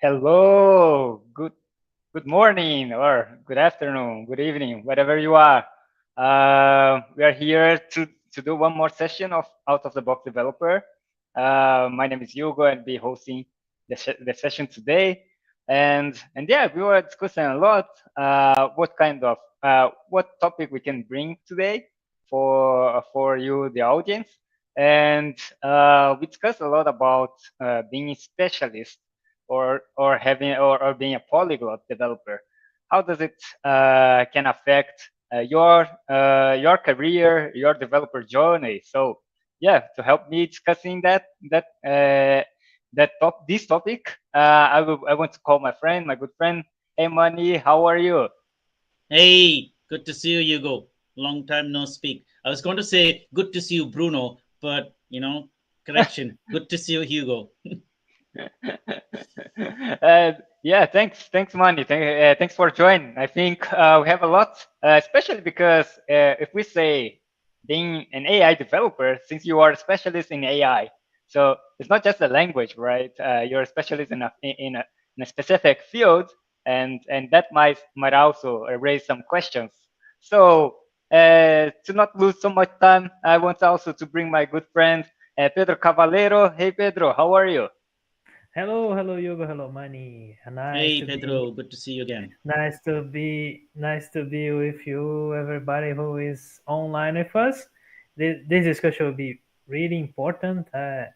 Hello, good morning or good afternoon, good evening, whatever you are. We are here to do one more session of Out of the Box Developer. My name is Hugo and be hosting the session today. And yeah, we were discussing a lot what topic we can bring today for you, the audience. And we discussed a lot about being a specialist or being a polyglot developer. How does it can affect your career, your developer journey? So yeah, to help me discussing this topic, I want to call my friend, my good friend. Hey, Money, how are you? Hey, good to see you, Hugo. Long time no speak. I was going to say good to see you, Bruno, but correction. Good to see you, Hugo. Yeah, thanks, Manny. Thanks for joining. I think we have a lot, especially because if we say being an AI developer, since you are a specialist in AI, so it's not just a language, right? You're a specialist in a specific field, and that might also raise some questions. So to not lose so much time, I want also to bring my good friend Pedro Cavallero. Hey, Pedro, how are you? Hello, Hugo. Hello, Manny. Hey, Pedro. Good to see you again. Nice to be with you, everybody who is online with us. This discussion will be really important. Ha-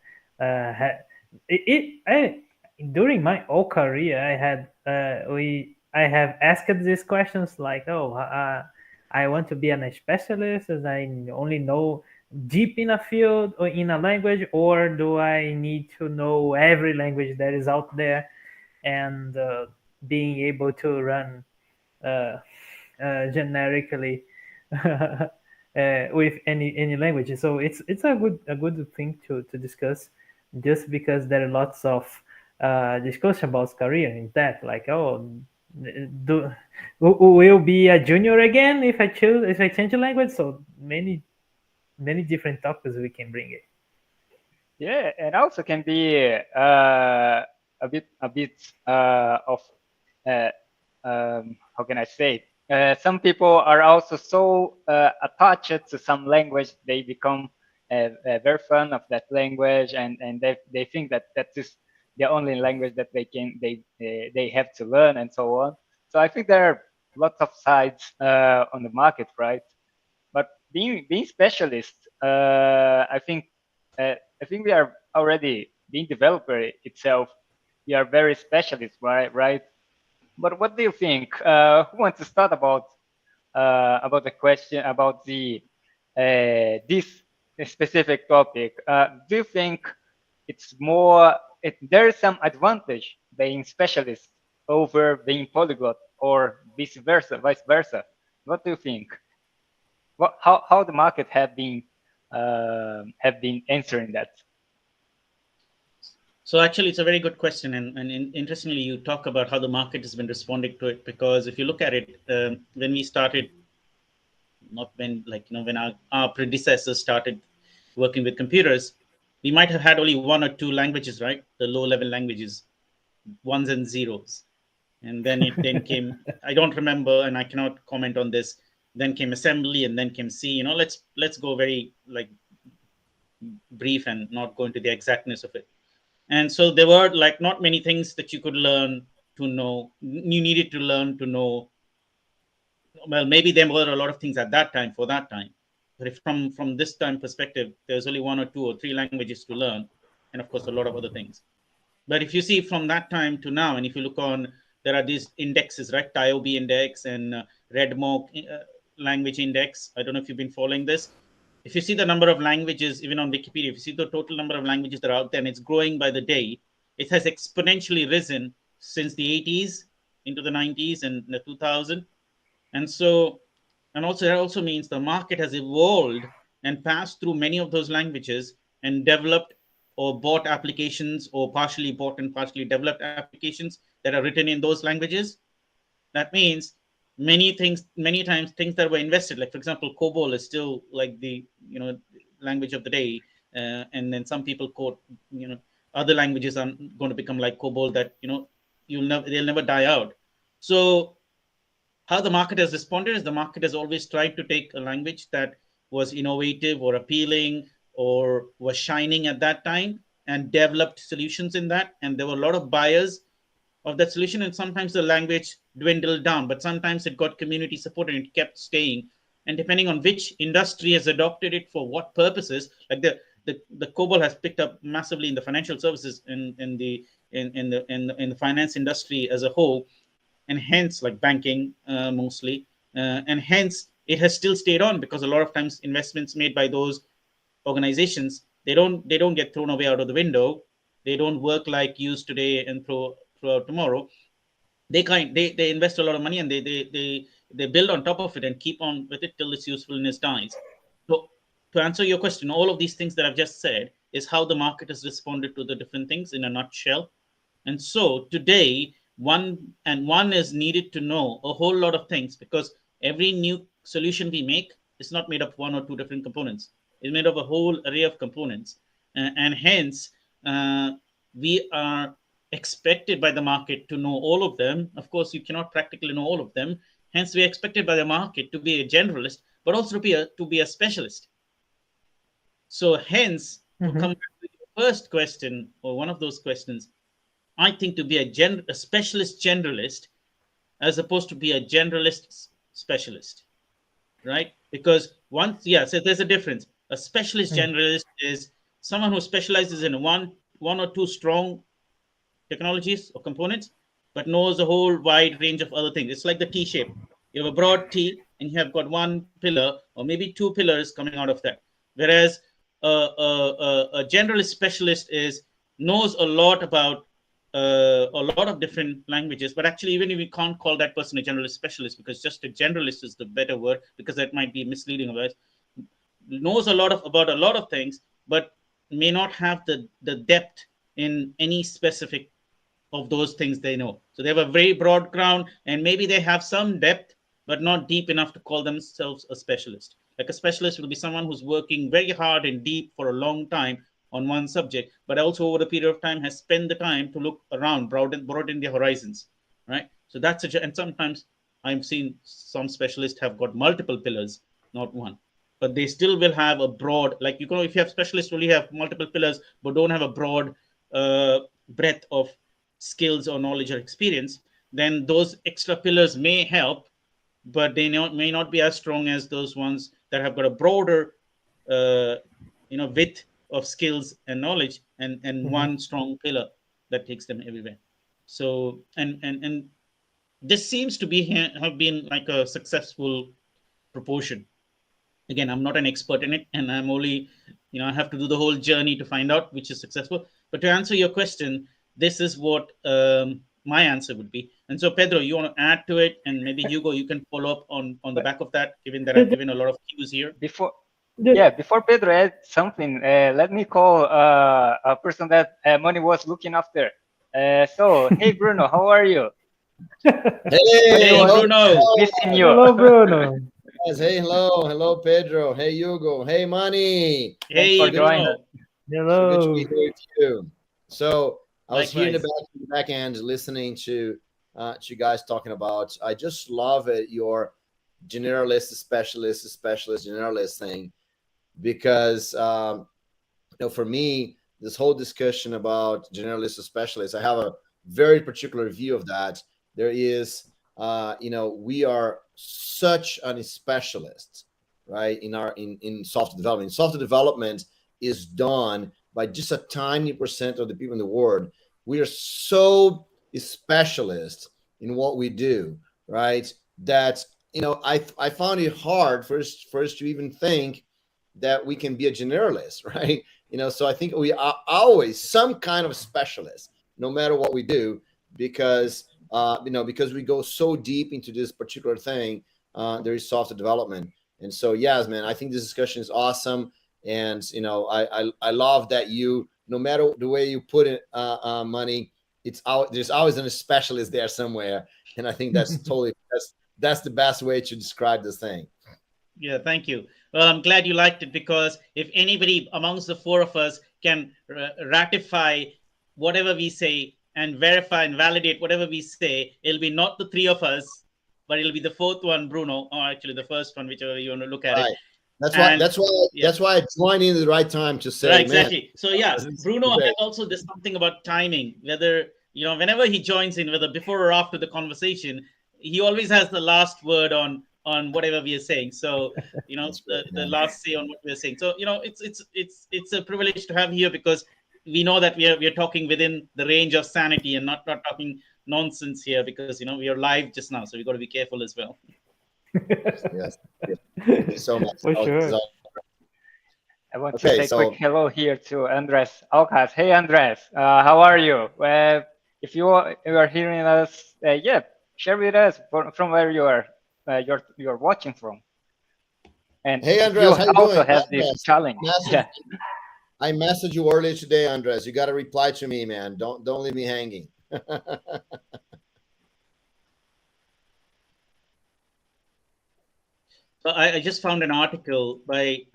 During my whole career, I have asked these questions like, I want to be an specialist, as I only know deep in a field or in a language, or do I need to know every language that is out there and being able to run uh, generically with any language. So it's a good thing to discuss, just because there are lots of discussion about career in that. Like, do will be a junior again if I change the language? So many different topics we can bring it. Yeah, and also can be a bit of uh, how can I say? Some people are also so attached to some language they become very fond of that language, and they think that that is the only language that they have to learn and so on. So I think there are lots of sides on the market, right? But being specialist, I think we are already being developer itself. We are very specialist, right? Right. But what do you think? Who wants to start about the question about the this specific topic? Do you think there is some advantage being specialist over being polyglot or vice versa? What do you think? How the market have been answering that? So actually, it's a very good question, and interestingly, you talk about how the market has been responding to it. Because if you look at it, when we started, not when like when our predecessors started working with computers, we might have had only one or two languages, right? The low-level languages, ones and zeros, and then it then came. I don't remember, and I cannot comment on this. Then came assembly, and then came C. Let's go very like brief and not go into the exactness of it. And so there were like not many things that you could learn to know. You needed to learn to know. Well, maybe there were a lot of things at that time for that time, but if from this time perspective, there's only one or two or three languages to learn, and of course a lot of other things. But if you see from that time to now, and if you look on, there are these indexes, right? TIOB index and RedMock language index. I don't know if you've been following this. If you see the number of languages, even on Wikipedia, if you see the total number of languages that are out there, and it's growing by the day, it has exponentially risen since the 80s into the 90s and the 2000. And so, and also that also means the market has evolved and passed through many of those languages and developed or bought applications or partially bought and partially developed applications that are written in those languages. That means many times things that were invested, like for example, COBOL is still like the language of the day, and then some people quote other languages are going to become like COBOL, that they'll never die out. So how the market has responded is the market has always tried to take a language that was innovative or appealing or was shining at that time and developed solutions in that. And there were a lot of buyers of that solution. And sometimes the language dwindled down, but sometimes it got community support and it kept staying. And depending on which industry has adopted it for what purposes, like the COBOL has picked up massively in the financial services in the finance industry as a whole, and hence like banking mostly, and hence it has still stayed on because a lot of times investments made by those organizations, they don't get thrown away out of the window. They don't work like use today and throughout tomorrow. They invest a lot of money, and they build on top of it and keep on with it till its usefulness dies. So to answer your question, all of these things that I've just said is how the market has responded to the different things in a nutshell. And so today, one is needed to know a whole lot of things, because every new solution we make is not made up of one or two different components. It's made of a whole array of components. And hence, we are expected by the market to know all of them. Of course, you cannot practically know all of them. Hence, we are expected by the market to be a generalist, but also to be a specialist. So hence, to come back to your first question, or one of those questions, I think to be a specialist generalist as opposed to be a generalist specialist, right? Because so there's a difference. A specialist generalist is someone who specializes in one or two strong technologies or components, but knows a whole wide range of other things. It's like the T shape. You have a broad T, and you have got one pillar or maybe two pillars coming out of that. Whereas a generalist specialist knows a lot about a lot of different languages, but actually, even if we can't call that person a generalist specialist, because just a generalist is the better word, because that might be misleading otherwise. Knows a lot about a lot of things, but may not have the depth in any specific of those things they know. So they have a very broad ground, and maybe they have some depth, but not deep enough to call themselves a specialist. Like a specialist will be someone who's working very hard and deep for a long time on one subject, but also over a period of time has spent the time to look around, broaden their horizons, right? So and sometimes I've seen some specialists have got multiple pillars, not one, but they still will have a broad, like, if you have specialists only have multiple pillars, but don't have a broad breadth of skills or knowledge or experience, then those extra pillars may help, but they may not be as strong as those ones that have got a broader width of skills and knowledge, and one strong pillar that takes them everywhere. So and this seems to have been like a successful proportion. Again, I'm not an expert in it, and I'm only, I have to do the whole journey to find out which is successful. But to answer your question, this is what my answer would be. And so, Pedro, you want to add to it, and maybe Hugo, you can follow up on the back of that, given that I've given a lot of cues here. Before Pedro adds something, let me call a person that Moni was looking after. So, hey Bruno, how are you? Hey Bruno. Missing you. Hello, Bruno. Yes, hey, hello, Pedro. Hey, Hugo. Hey, Manny. Hey, for joining. Hello. Good to be here with you. So I was here in Likewise. the back end listening to you guys talking about. I just love it, your generalist, specialist, generalist thing, because for me, this whole discussion about generalist, specialist, I have a very particular view of that. There is, we are such a specialist, right? In software development. Software development is done by just a tiny percent of the people in the world. We are so specialist in what we do, right? That I found it hard first to even think that we can be a generalist, right? So I think we are always some kind of specialist, no matter what we do, because because we go so deep into this particular thing. There is software development, and so yes, man, I think this discussion is awesome, and I love that no matter the way you put it, money, there's always a specialist there somewhere, and I think that's that's the best way to describe this thing. Yeah, thank you. Well, I'm glad you liked it, because if anybody amongst the four of us can ratify whatever we say and verify and validate whatever we say. It'll be not the three of us, but it'll be the fourth one, Bruno, or actually the first one, whichever you want to look at Right. it. That's why. And yeah. That's why I joined in at the right time to say, Right, man. exactly. So yeah, Bruno has also this something about timing. Whether whenever he joins in, whether before or after the conversation, he always has the last word on whatever we are saying. So the last say on what we are saying. So it's a privilege to have here, because we know that we are talking within the range of sanity and not talking nonsense here, because we are live just now, so we got to be careful as well. Yes. Thank you so much. For sure. I want to say quick hello here to Andres Alcas. Hey, Andres, how are you? If you are hearing us, share with us from where you're watching from. And hey, Andres, you how you also doing? have Andres, this challenge. I messaged you earlier today, Andres. You got to reply to me, man. Don't leave me hanging. So I just found an article by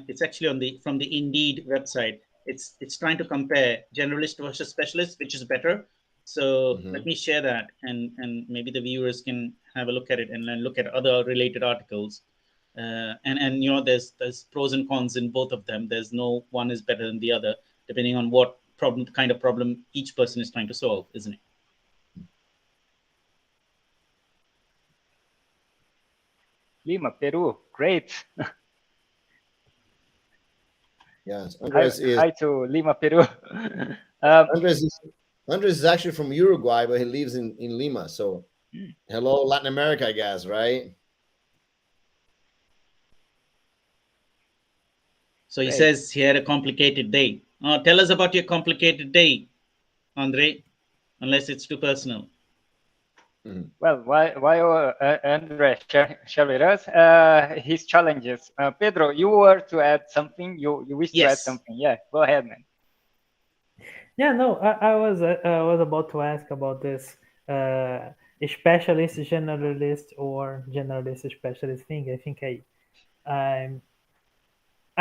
it's actually from the Indeed website. It's trying to compare generalist versus specialist, which is better. So let me share that, and maybe the viewers can have a look at it and then look at other related articles. And there's pros and cons in both of them. There's no one is better than the other, depending on what kind of problem each person is trying to solve, isn't it? Lima, Peru, great. Yes, hi to Lima, Peru. Andres is actually from Uruguay, but he lives in Lima. So, hello, Latin America, I guess, right? So he says he had a complicated day. Tell us about your complicated day, Andre, unless it's too personal. Well, while Andres share with us his challenges, Pedro, you were to add something. You wish to add something? Yeah, go ahead, man. Yeah, no, I was about to ask about this specialist, generalist, or generalist specialist thing. I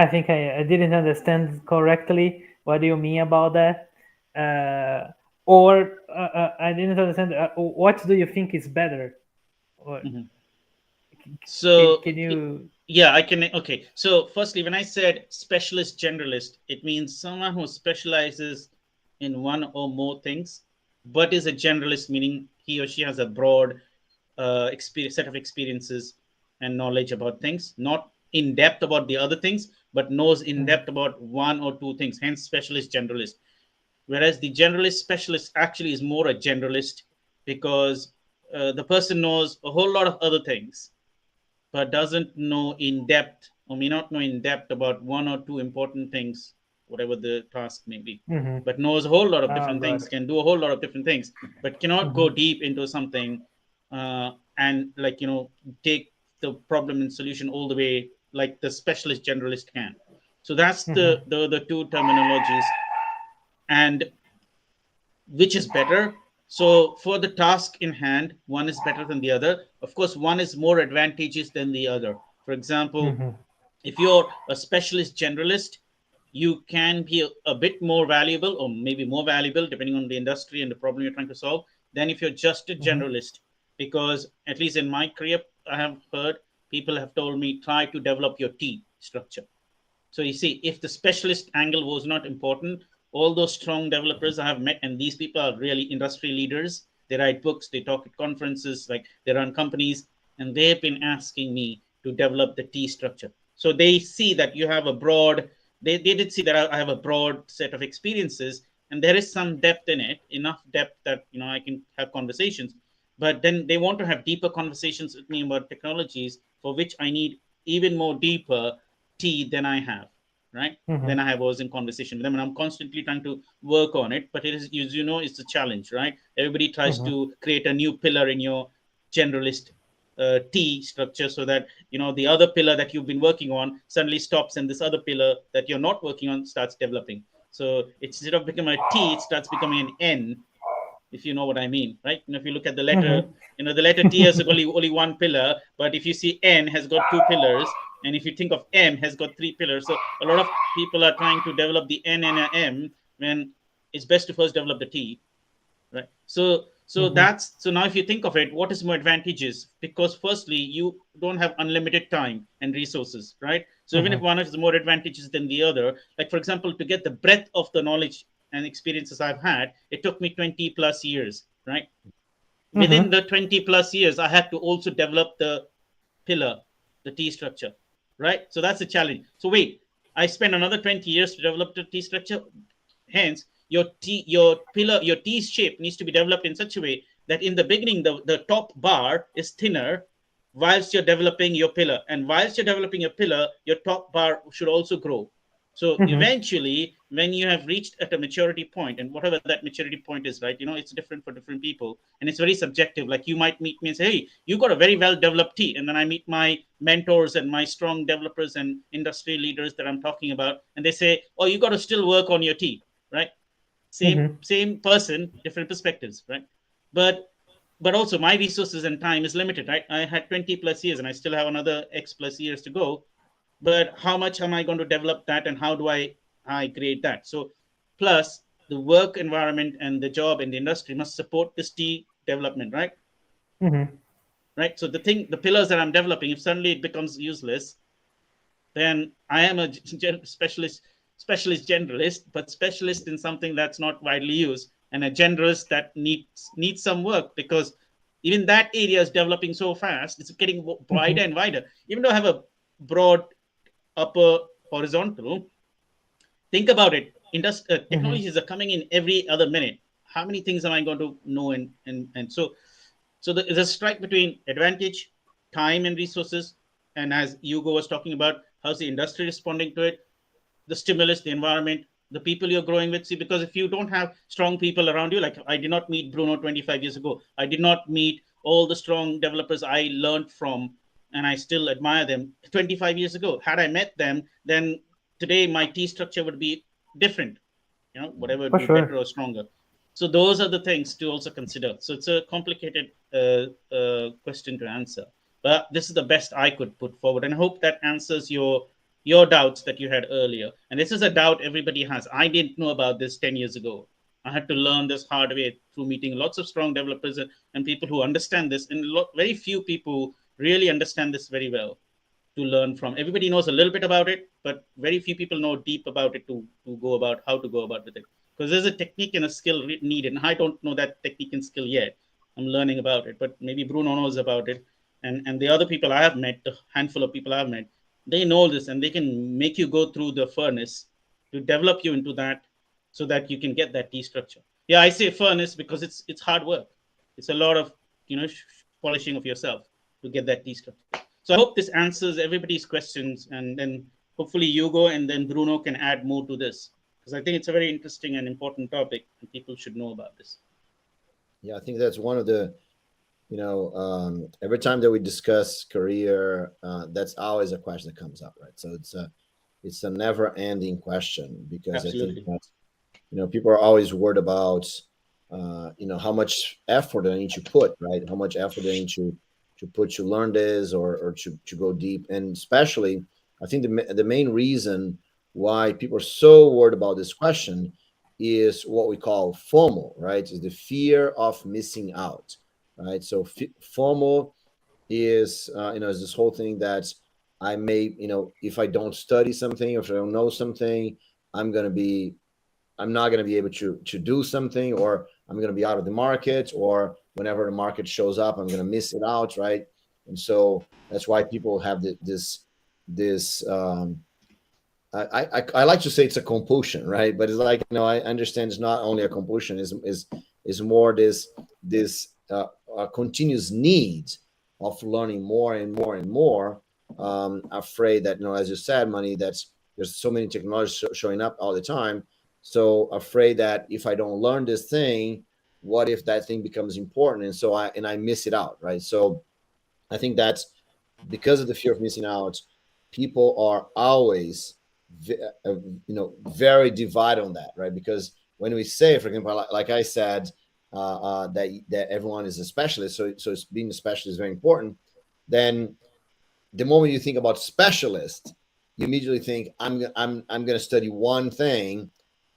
think I didn't understand correctly. What do you mean about that? Or I didn't understand. What do you think is better? Or, so can you? Yeah, I can. Okay. So firstly, when I said specialist generalist, it means someone who specializes in one or more things, but is a generalist, meaning he or she has a broad set of experiences and knowledge about things, not in depth about the other things, but knows in depth about one or two things, hence specialist generalist. Whereas the generalist specialist actually is more a generalist, because the person knows a whole lot of other things, but doesn't know in depth, or may not know in depth about one or two important things, whatever the task may be, but knows a whole lot of different things, can do a whole lot of different things, but cannot go deep into something and take the problem and solution all the way like the specialist generalist can. So that's the two terminologies. And which is better? So for the task in hand, one is better than the other. Of course, one is more advantageous than the other. For example, if you're a specialist generalist, you can be a bit more valuable, or maybe more valuable, depending on the industry and the problem you're trying to solve, than if you're just a generalist. Because at least in my career, I have heard people have told me, try to develop your T structure. So you see, if the specialist angle was not important, all those strong developers I have met, and these people are really industry leaders. They write books, they talk at conferences, like they run companies, and they've been asking me to develop the T structure. So they see that you have a broad, they did see that I have a broad set of experiences, and there is some depth in it, enough depth that I can have conversations. But then they want to have deeper conversations with me about technologies for which I need even more deeper T than I have, right? Then I was in conversation with them, and I'm constantly trying to work on it. But it is, as you know, it's a challenge, right? Everybody tries to create a new pillar in your generalist T structure, so that the other pillar that you've been working on suddenly stops, and this other pillar that you're not working on starts developing. So instead of becoming a T, it starts becoming an N, if you know what I mean, right? If you look at the letter, the letter T has only one pillar, but if you see N has got two pillars, and if you think of M has got three pillars. So a lot of people are trying to develop the N and a M, when it's best to first develop the T, right? So that's so now if you think of it, what is more advantageous? Because firstly, you don't have unlimited time and resources, right? So even if one is more advantageous than the other, like for example, to get the breadth of the knowledge and experiences I've had, it took me 20 plus years, right? Within the 20 plus years, I had to also develop the pillar, the T structure, right? So that's the challenge. So wait, I spent another 20 years to develop the T structure. Hence, your pillar, your T shape needs to be developed in such a way that in the beginning, the top bar is thinner whilst you're developing your pillar. And whilst you're developing your pillar, your top bar should also grow. So eventually, when you have reached at a maturity point, and whatever that maturity point is, right, it's different for different people, and it's very subjective. Like you might meet me and say, "Hey, you got a very well developed T," and then I meet my mentors and my strong developers and industry leaders that I'm talking about, and they say, "Oh, you got to still work on your T," right? Same person, different perspectives, right? But also my resources and time is limited, right? I had 20 plus years and I still have another X plus years to go, but how much am I going to develop that, and how do I create that? So plus the work environment and the job and the industry must support this T development, right? Right. So the pillars that I'm developing, if suddenly it becomes useless, then I am a specialist generalist, but specialist in something that's not widely used, and a generalist that needs some work, because even that area is developing so fast, it's getting wider and wider. Even though I have a broad upper horizontal, think about it. Technologies are coming in every other minute. How many things am I going to know? And so there's a strike between advantage, time, and resources. And as Hugo was talking about, how's the industry responding to it, the stimulus, the environment, the people you're growing with. See, because if you don't have strong people around you, like I did not meet Bruno 25 years ago, I did not meet all the strong developers I learned from, and I still admire them 25 years ago. Had I met them, then today my T structure would be different, whatever would be better or stronger. So those are the things to also consider. So it's a complicated question to answer, but this is the best I could put forward, and I hope that answers your doubts that you had earlier. And this is a doubt everybody has. I didn't know about this 10 years ago. I had to learn this hard way through meeting lots of strong developers and people who understand this, and very few people really understand this very well to learn from. Everybody knows a little bit about it, but very few people know deep about it to go about how to go about with it. Because there's a technique and a skill needed, and I don't know that technique and skill yet. I'm learning about it, but maybe Bruno knows about it, and the other people I have met, a handful of people I've met, they know this, and they can make you go through the furnace to develop you into that, so that you can get that T structure. Yeah, I say furnace because it's hard work. It's a lot of polishing of yourself to get that T structure. So I hope this answers everybody's questions, and then hopefully Hugo and then Bruno can add more to this, because I think it's a very interesting and important topic, and people should know about this. Yeah, I think that's one of the, every time that we discuss career, that's always a question that comes up, right? So it's a never ending question, because Absolutely. I think that, people are always worried about, how much effort they need to put, right? How much effort they need to put to learn this, or to go deep. And especially, I think the main reason why people are so worried about this question is what we call FOMO, right? Is the fear of missing out, right? So FOMO is, is this whole thing that I may, if I don't study something, or if I don't know something, I'm not going to be able to do something, or I'm going to be out of the market, or whenever the market shows up, I'm going to miss it out, right? And so that's why people have this. I like to say it's a compulsion, right? But it's like, I understand it's not only a compulsion; is more this continuous need of learning more and more and more. Afraid that, as you said, Money, there's so many technologies showing up all the time. So afraid that if I don't learn this thing, what if that thing becomes important, and so I miss it out, right? So I think that's because of the fear of missing out. People are always, very divided on that, right? Because when we say, for example, like I said, that everyone is a specialist, so being a specialist is very important. Then the moment you think about specialist, you immediately think I'm going to study one thing,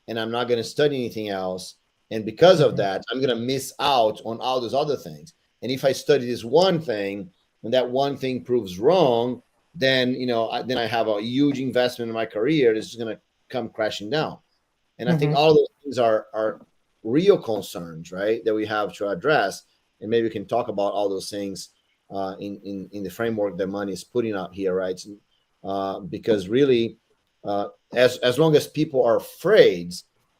and I'm not going to study anything else. And because of that, I'm going to miss out on all those other things. And if I study this one thing and that one thing proves wrong, then then I have a huge investment in my career that's just going to come crashing down. And I think all those things are real concerns, right, that we have to address. And maybe we can talk about all those things in the framework that Money is putting out here, right? Because really, as long as people are afraid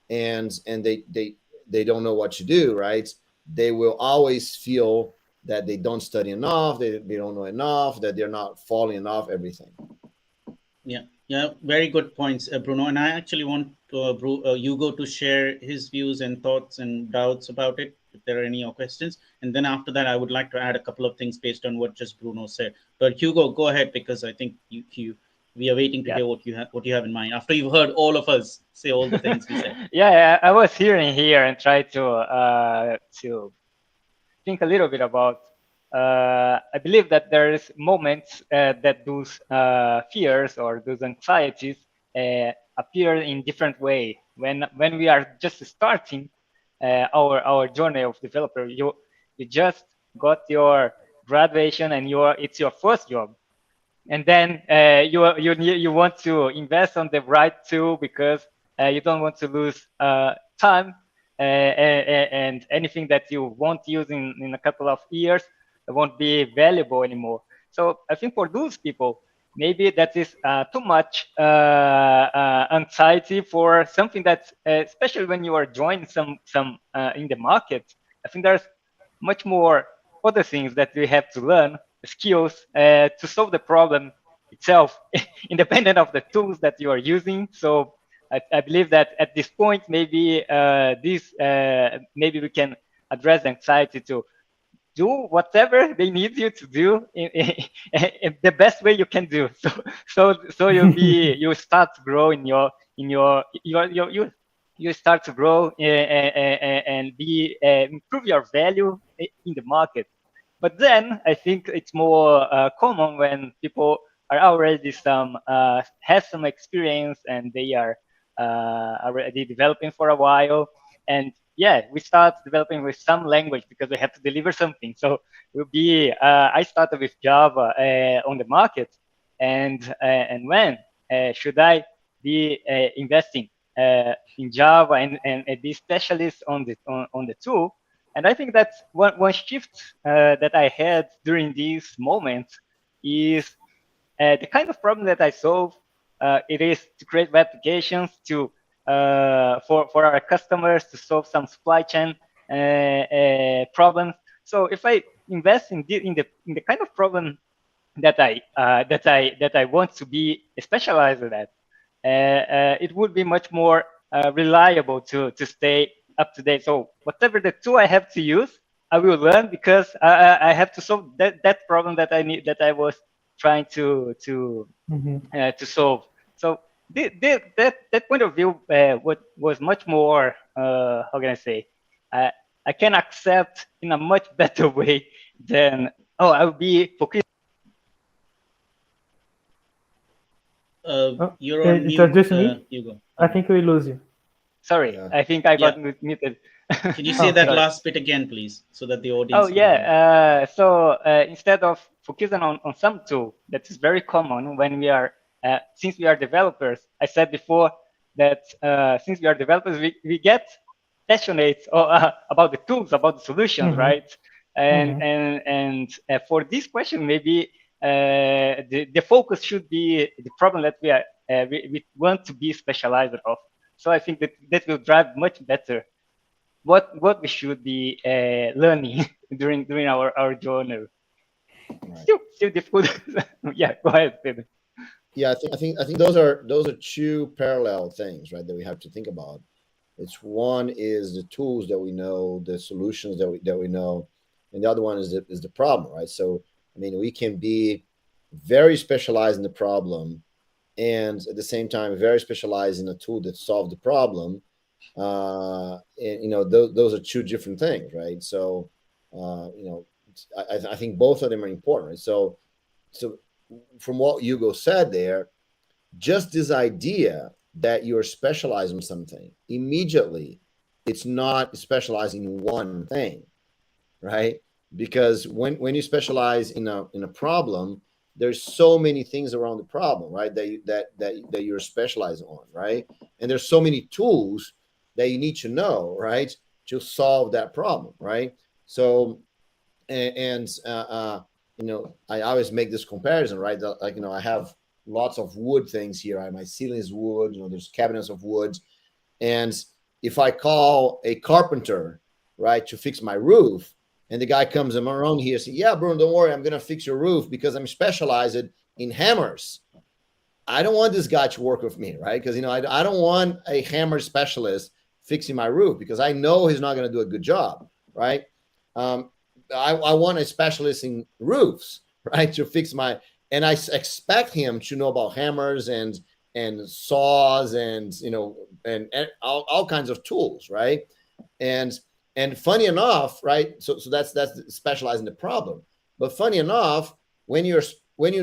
and they don't know what to do, right, they will always feel that they don't study enough, they don't know enough, that they're not following enough everything. Yeah, very good points, Bruno. And I actually want Hugo to share his views and thoughts and doubts about it, if there are any questions. And then after that, I would like to add a couple of things based on what just Bruno said. But Hugo, go ahead, because I think we are waiting to hear what you have in mind after you've heard all of us say all the things we said. Yeah, I was hearing here and try to think a little bit about. I believe that there is moments that those fears or those anxieties appear in different way. When we are just starting our journey of developer, you just got your graduation and it's your first job, and then you want to invest on the right tool because you don't want to lose time and anything that you won't use in a couple of years won't be valuable anymore. So I think for those people, maybe that is too much anxiety for something that, especially when you are joining some in the market. I think there's much more other things that we have to learn, skills to solve the problem itself, independent of the tools that you are using. So I believe that at this point, maybe maybe we can address anxiety to do whatever they need you to do in the best way you can do. So you start to grow you start to grow and be improve your value in the market. But then I think it's more common when people are already have some experience and they are already developing for a while. And yeah, we start developing with some language because we have to deliver something. So I started with Java on the market, and when should I be investing in Java and be specialist on the tool? And I think that one shift that I had during these moments is the kind of problem that I solve. It is to create web applications for our customers to solve some supply chain problems. So if I invest in the kind of problem that I want to be specialized in that, it would be much more reliable to stay up to date. So whatever the tool I have to use, I will learn because I have to solve that problem that I was trying to solve. So that point of view was much more how can I say, I can accept in a much better way than I'll be focused. You're on It was mute, just me. Hugo. I think we lose you. Sorry, Yeah. I think I got muted. Can you say that Sorry. last bit again, please, so that the audience can hear? So instead of focusing on some tool that is very common when we are, since we are developers, I said before that since we are developers, we get passionate about the tools, about the solutions, right? And for this question, maybe the focus should be the problem that we want to be specialized of. So I think that will drive much better what we should be learning during our journey. Right. Still difficult. Yeah, go ahead, Pedro. Yeah, I think those are two parallel things, right, that we have to think about. It's one is the tools that we know, the solutions that we know, and the other one is the problem, right? So I mean, we can be very specialized in the problem, and at the same time very specialized in a tool that solved the problem. And those are two different things, right? So I think both of them are important, right? So from what Hugo said there, just this idea that you're specialized in something immediately it's not specializing in one thing, right? Because when you specialize in a problem, there's so many things around the problem, right? That you're specialized on, right? And there's so many tools that you need to know, right, to solve that problem, right? So and I always make this comparison, right? Like, I have lots of wood things here. My ceiling is wood. There's cabinets of wood, and if I call a carpenter, right, to fix my roof, and the guy comes around here and says, "Yeah, Bruno, don't worry, I'm gonna fix your roof because I'm specialized in hammers." I don't want this guy to work with me, right? Because I don't want a hammer specialist fixing my roof because I know he's not going to do a good job, right? Um, I want a specialist in roofs, right, to fix my. And I expect him to know about hammers and saws and and all kinds of tools, right? And funny enough, right? So that's specializing the problem. But funny enough, when you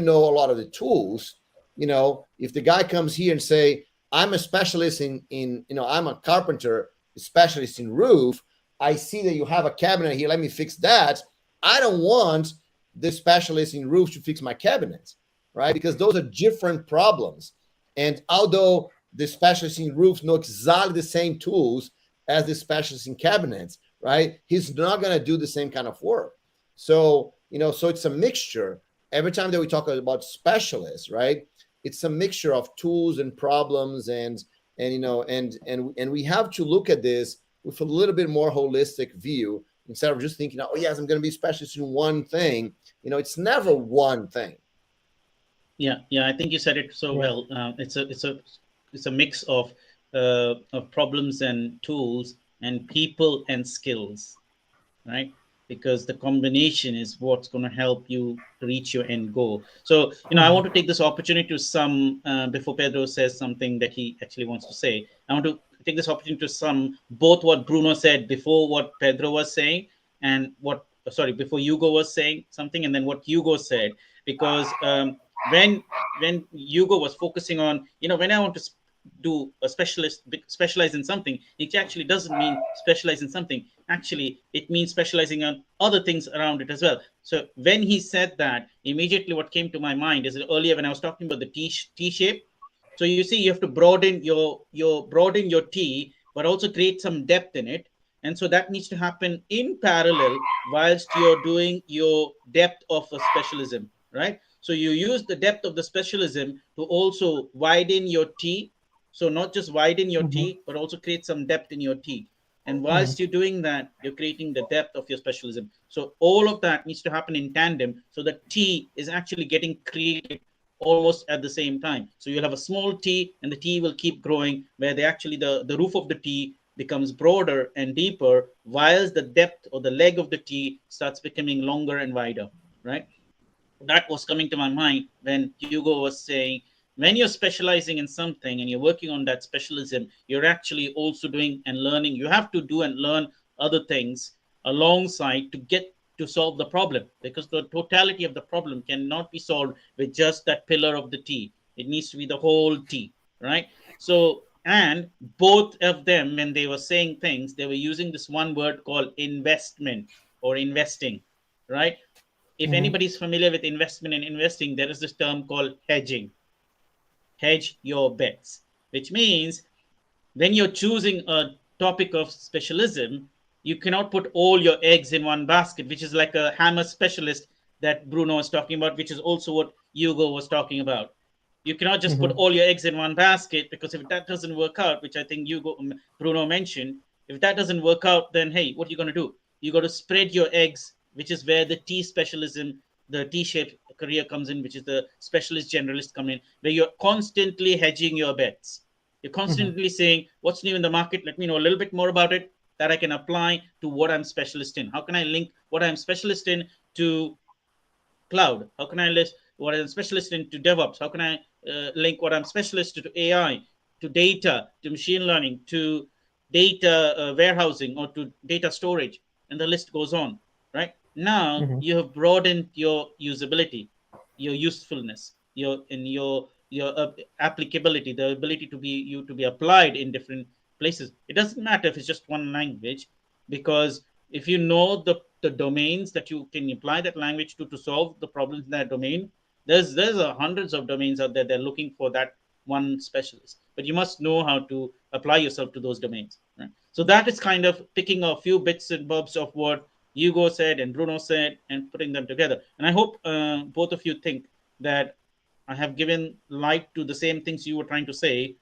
know a lot of the tools, if the guy comes here and say, I'm a specialist in I'm a carpenter, specialist in roof, I see that you have a cabinet here, let me fix that. I don't want the specialist in roof to fix my cabinet, right? Because those are different problems. And although the specialist in roofs know exactly the same tools as the specialist in cabinets, right, he's not going to do the same kind of work. So so it's a mixture. Every time that we talk about specialists, right, it's a mixture of tools and problems, and we have to look at this with a little bit more holistic view instead of just thinking, oh yes, I'm going to be specialist in one thing. It's never one thing. Yeah, I think you said it so well. It's a mix of problems and tools and people and skills, right? Because the combination is what's going to help you reach your end goal. So, I want to take this opportunity to sum, before Pedro says something that he actually wants to say, I want to take this opportunity to sum both what Bruno said before what Pedro was saying and before Hugo was saying something and then what Hugo said. Because when Hugo was focusing on, when I want to do a specialize in something, it actually doesn't mean specialize in something. Actually, it means specializing on other things around it as well. So when he said that, immediately what came to my mind is that earlier when I was talking about the T shape. So you see, you have to broaden your T, but also create some depth in it. And so that needs to happen in parallel whilst you're doing your depth of a specialism, right? So you use the depth of the specialism to also widen your T. So not just widen your T, but also create some depth in your T. And whilst you're doing that, you're creating the depth of your specialism. So all of that needs to happen in tandem so that T is actually getting created almost at the same time. So you'll have a small T and the T will keep growing where the roof of the T becomes broader and deeper, whilst the depth or the leg of the T starts becoming longer and wider, right? That was coming to my mind when Hugo was saying, when you're specializing in something and you're working on that specialism, you're actually also doing and learning. You have to do and learn other things alongside to get to solve the problem, because the totality of the problem cannot be solved with just that pillar of the T. It needs to be the whole T, right? So, and both of them, when they were saying things, they were using this one word called investment or investing, right? If anybody's familiar with investment and investing, there is this term called hedging. Hedge your bets, which means when you're choosing a topic of specialism, you cannot put all your eggs in one basket, which is like a hammer specialist that Bruno was talking about, which is also what Hugo was talking about. You cannot just put all your eggs in one basket, because if that doesn't work out, which I think Bruno mentioned, if that doesn't work out, then hey, what are you going to do? You got to spread your eggs, which is where the T specialism, the T-shaped career comes in, which is the specialist generalist come in, where you're constantly hedging your bets. You're constantly saying, what's new in the market? Let me know a little bit more about it that I can apply to what I'm specialist in. How can I link what I'm specialist in to cloud? How can I list what I'm specialist in to DevOps? How can I link what I'm specialist to AI, to data, to machine learning, to data warehousing, or to data storage? And the list goes on, right? Now you have broadened your usability, your usefulness, your applicability, the ability to be applied in different places. It doesn't matter if it's just one language, because if you know the domains that you can apply that language to solve the problems in that domain, there's hundreds of domains out there. They're looking for that one specialist, but you must know how to apply yourself to those domains, right? So that is kind of picking a few bits and bobs of what Hugo said and Bruno said and putting them together. And I hope both of you think that I have given light to the same things you were trying to say,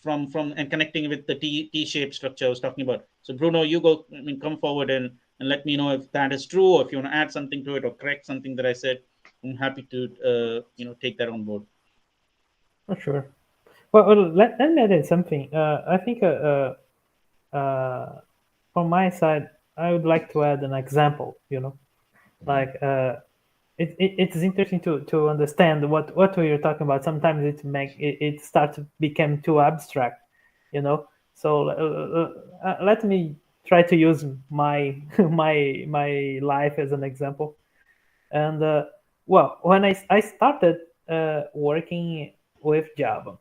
from and connecting with the T-shaped structure I was talking about. So Bruno, you go, I mean, come forward and let me know if that is true, or if you want to add something to it or correct something that I said. I'm happy to take that on board. Oh, sure. Well, let me add something. I think from my side, I would like to add an example. Like it's interesting to understand what we are talking about. Sometimes it starts to become too abstract. So let me try to use my my life as an example. And well, when I started working with Java,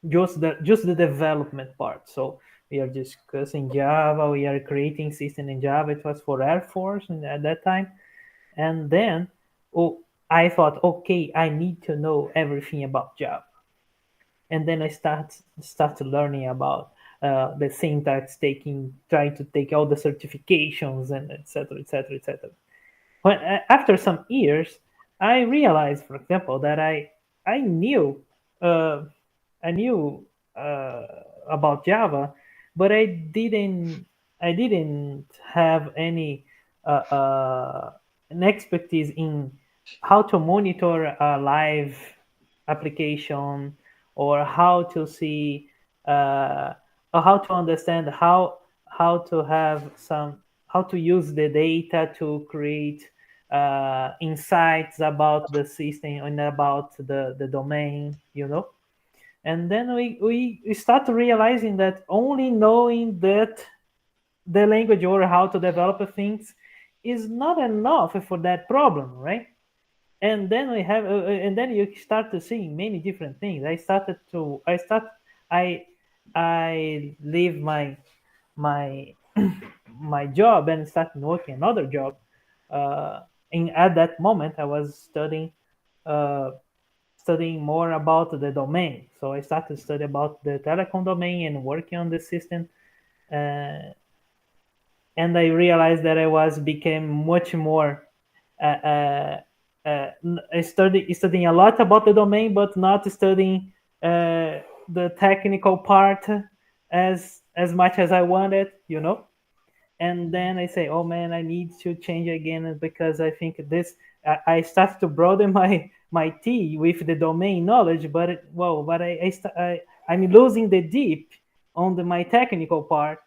just the development part. So we are discussing Java. We are creating system in Java. It was for Air Force at that time. And then I thought, okay, I need to know everything about Java. And then I start learning about the syntax, trying to take all the certifications and etc. etc. etc. When after some years, I realized, for example, that I knew uh, I knew about Java, but I didn't have any an expertise in how to monitor a live application, or how to see or how to understand how to use the data to create insights about the system and about the domain. And then we start realizing that only knowing that the language or how to develop things is not enough for that problem, right? And then and then you start to see many different things. I leave my my job and started working another job. And at that moment, I was uh, studying more about the domain. So I started to study about the telecom domain and working on the system. Uh, and I realized that I was became much more studying a lot about the domain, but not studying the technical part as much as I wanted. And then I say, oh man, I need to change again, because I think I start to broaden my T with the domain knowledge, but I'm losing the deep on my technical part.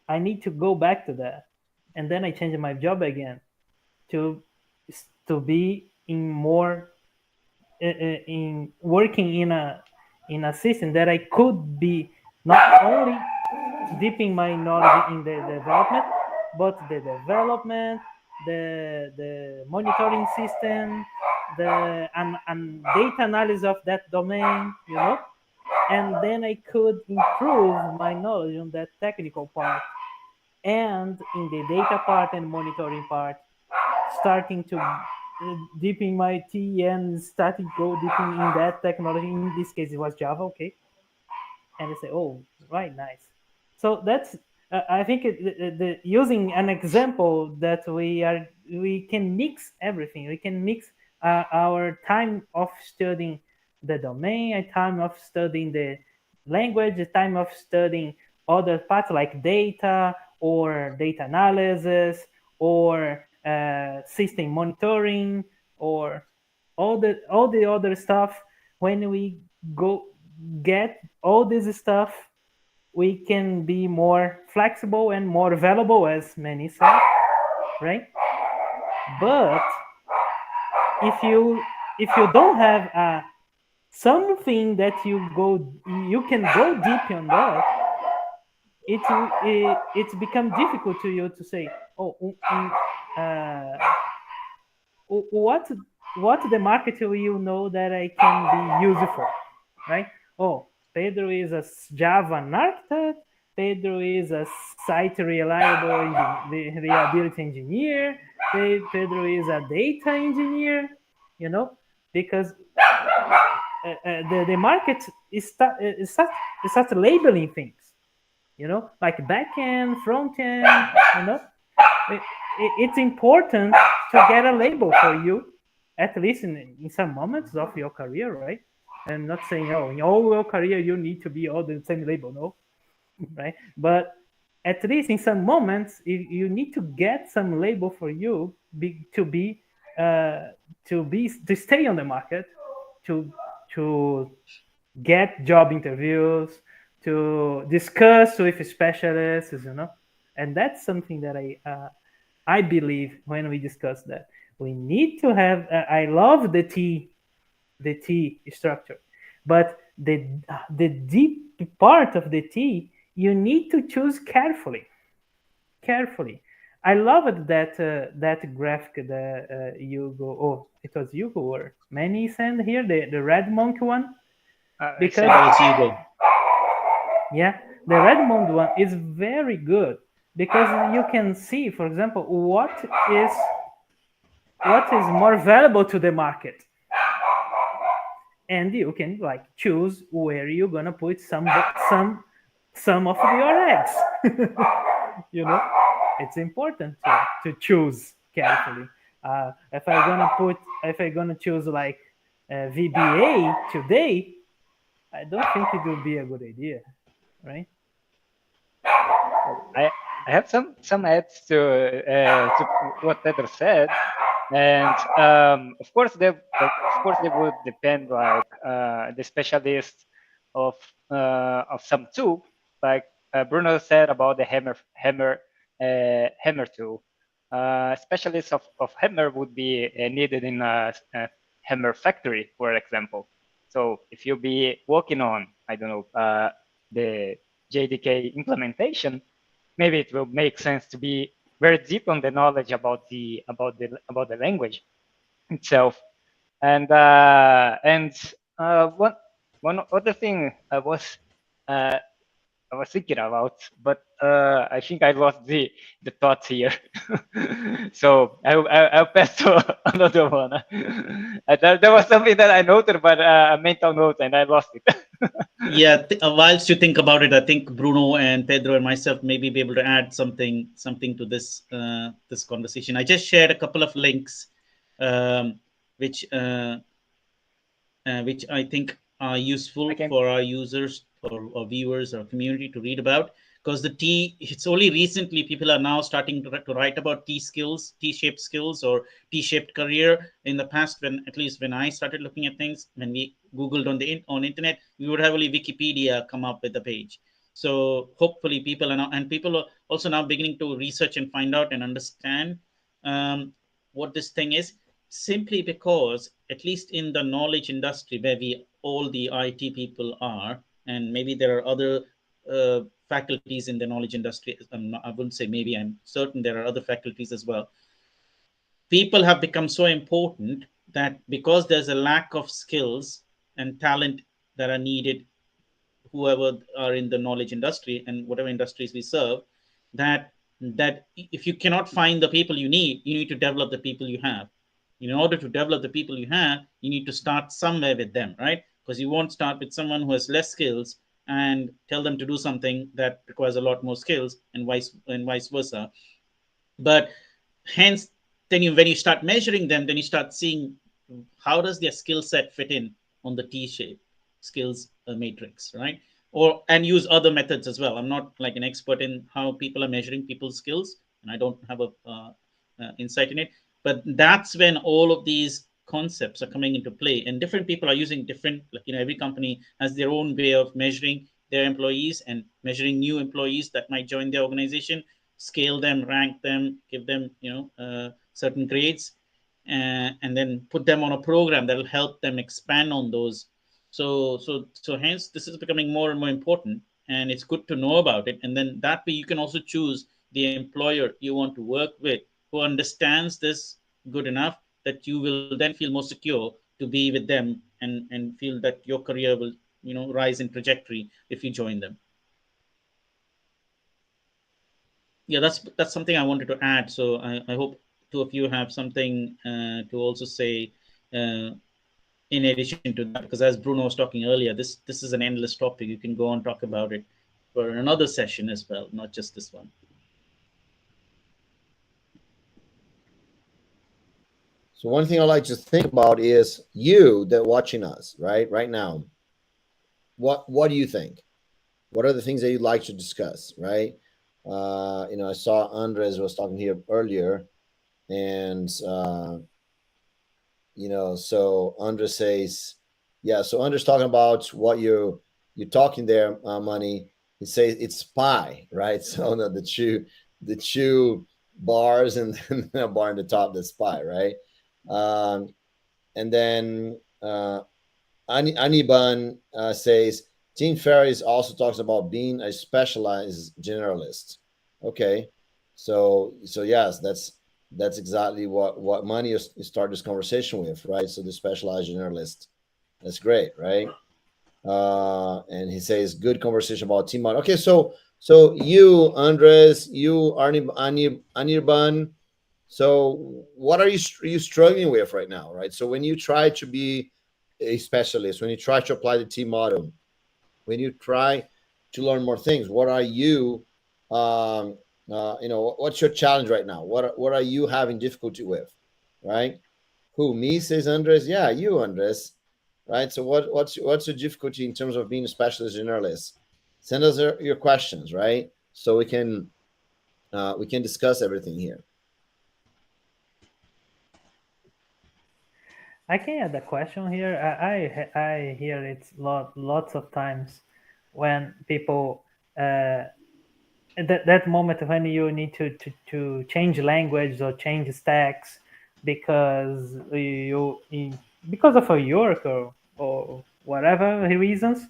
I need to go back to that. And then I changed my job again to be in working in a system that I could be not only deepening my knowledge in the development, but the development, the monitoring system, the and data analysis of that domain. And then I could improve my knowledge on that technical part, and in the data part and monitoring part, starting to deepen my T and starting go deepen in that technology. In this case, it was Java, okay. And they say, oh, right, nice. So that's I think using an example that we can mix everything. We can mix our time of studying the domain, a time of studying the language, a time of studying other parts like data or data analysis or system monitoring, or all the other stuff. When we go get all this stuff, we can be more flexible and more available, as many said, right? But if you don't have something that you can go deep on that, it's become difficult to you to say, oh, uh, what the market will know that I can be useful, right? Oh, Pedro is a Java architect, Pedro is a site reliability engineer. Pedro is a data engineer, because the market starts labeling things, like back end, front end, it, it's important to get a label for you, at least in some moments of your career, right? I'm not saying, oh, in all your career you need to be all the same label, no, right? But at least in some moments, you need to get some label for you to stay on the market, to to get job interviews, to discuss with specialists, and that's something that I believe when we discuss that we need to have. I love the T structure, but the deep part of the T you need to choose carefully. Carefully. I loved that graphic that you go. Oh, it was you who were many send here the red monk one, because yeah, the Redmond one is very good because you can see, for example, is more valuable to the market, and you can like choose where you're gonna put some of your eggs. It's important to choose carefully. If I'm gonna choose like VBA today, I don't think it would be a good idea, right? I have some adds to what Pedro said, and of course they would depend like the specialist of some tool, like Bruno said about the hammer tool. Specialists of hammer would be needed in a hammer factory, for example. So if you'll be working on, I don't know, the JDK implementation, maybe it will make sense to be very deep on the knowledge about the language itself. And one other thing I was thinking about, but I think I lost the thoughts here. So I'll pass to another one. There was something that I noted, but a mental note, and I lost it. Yeah, whilst you think about it, I think Bruno and Pedro and myself maybe be able to add something to this this conversation. I just shared a couple of links, um, which which I think are useful for our users or viewers or community to read about. Because the T, it's only recently people are now starting to write about T skills, T-shaped skills, or T-shaped career. In the past, when at least when I started looking at things, when we Googled on internet, we would have only Wikipedia come up with the page. So hopefully people are now, and people are also now beginning to research and find out and understand what this thing is, simply because at least in the knowledge industry where we all the IT people are, and maybe there are other faculties in the knowledge industry. I wouldn't say maybe, I'm certain there are other faculties as well. People have become so important that because there's a lack of skills and talent that are needed, whoever are in the knowledge industry and whatever industries we serve, that if you cannot find the people you need to develop the people you have. In order to develop the people you have, you need to start somewhere with them, right? Because you won't start with someone who has less skills and tell them to do something that requires a lot more skills, and vice versa. But hence, then when you start measuring them, then you start seeing how does their skill set fit in on the T-shape skills matrix, right? And use other methods as well. I'm not like an expert in how people are measuring people's skills, and I don't have a insight in it. But that's when all of these concepts are coming into play, and different people are using different, like, every company has their own way of measuring their employees and measuring new employees that might join their organization, scale them, rank them, give them certain grades, and then put them on a program that will help them expand on those. So hence this is becoming more and more important, and it's good to know about it. And then that way you can also choose the employer you want to work with, who understands this good enough that you will then feel more secure to be with them, and feel that your career will rise in trajectory if you join them. Yeah, that's something I wanted to add. So I hope two of you have something to also say in addition to that, because as Bruno was talking earlier, this is an endless topic. You can go on talk about it for another session as well, not just this one. So one thing I like to think about is you that watching us right now. What do you think? What are the things that you'd like to discuss? Right. I saw Andres was talking here earlier, and so Andres says, yeah. So Andres talking about what you're talking there, money. He says it's spy, right? So no, the chew bars and then a bar in the top, the spy, right? Um, and then Aniban says Tim Ferriss also talks about being a specialized generalist. Okay, so yes, that's exactly what money you start this conversation with, right? So the specialized generalist, that's great, right? And he says good conversation about team model. Okay, so you Andres, you Anirban, so what are you struggling with right now, right? So when you try to be a specialist, when you try to apply the team model, when you try to learn more things, what are you, what's your challenge right now? What are you having difficulty with, right? Who, me, says Andres? Yeah, you, Andres, right? So what's your difficulty in terms of being a specialist journalist? Send us your questions, right? So we can discuss everything here. I can add a question here. I hear it lots of times when people that moment when you need to change language or change stacks because because of a work or whatever reasons,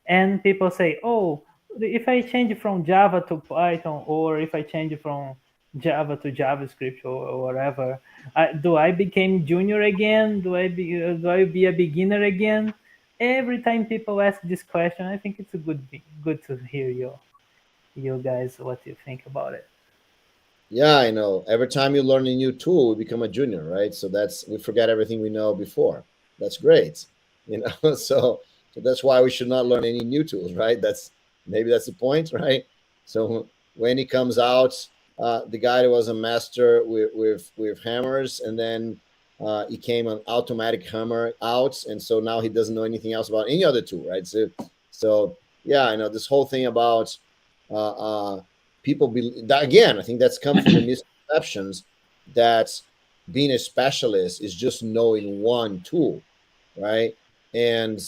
and people say, oh, if I change from Java to Python, or if I change from Java to JavaScript, or whatever, do I become junior again? Do I be a beginner again? Every time people ask this question, I think it's good to hear you guys what you think about it. Yeah, I know. Every time you learn a new tool, we become a junior, right? So we forget everything we know before. That's great, so that's why we should not learn any new tools, right? Maybe that's the point, right? So when he comes out, the guy that was a master with hammers, and then he came an automatic hammer out, and so now he doesn't know anything else about any other tool, right? So yeah, I know this whole thing about people that, again, I think that's come from the misconceptions that being a specialist is just knowing one tool, right? And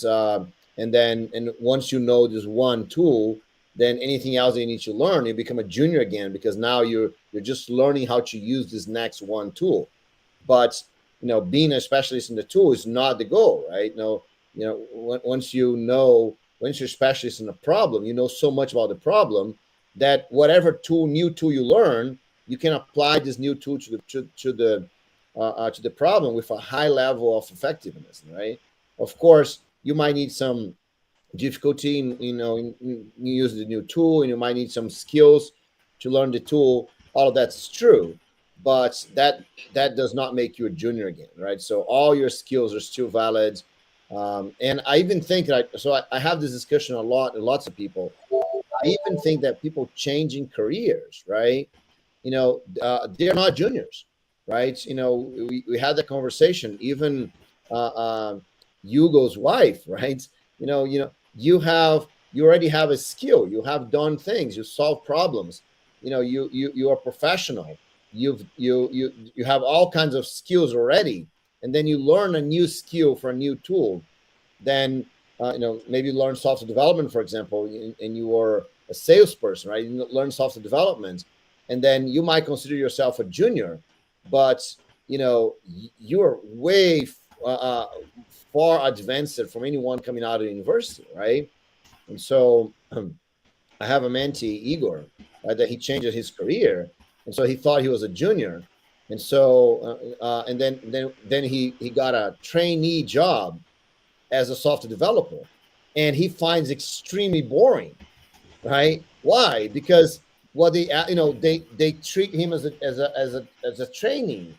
once you know this one tool, then anything else that you need to learn, you become a junior again, because now you're just learning how to use this next one tool. But being a specialist in the tool is not the goal, right? No, once you're a specialist in a problem, you know so much about the problem that whatever new tool you learn, you can apply this new tool to the problem with a high level of effectiveness, right? Of course, you might need some difficulty in using the new tool, and you might need some skills to learn the tool. All of that's true, but that does not make you a junior again, right? So all your skills are still valid. And I even think I have this discussion a lot with lots of people. I even think that people changing careers, right? They're not juniors, right? We had that conversation. Even Hugo's wife, right? You already have a skill. You have done things. You solve problems. You are professional. You have all kinds of skills already, and then you learn a new skill for a new tool. Then maybe learn software development, for example, and you are a salesperson, right? You learn software development, and then you might consider yourself a junior, but you're way far advanced from anyone coming out of the university, right? And so I have a mentee, Igor, right, that he changed his career, and so he thought he was a junior, and so and then he got a trainee job as a software developer, and he finds extremely boring, right? Why? Because what they they treat him as a training,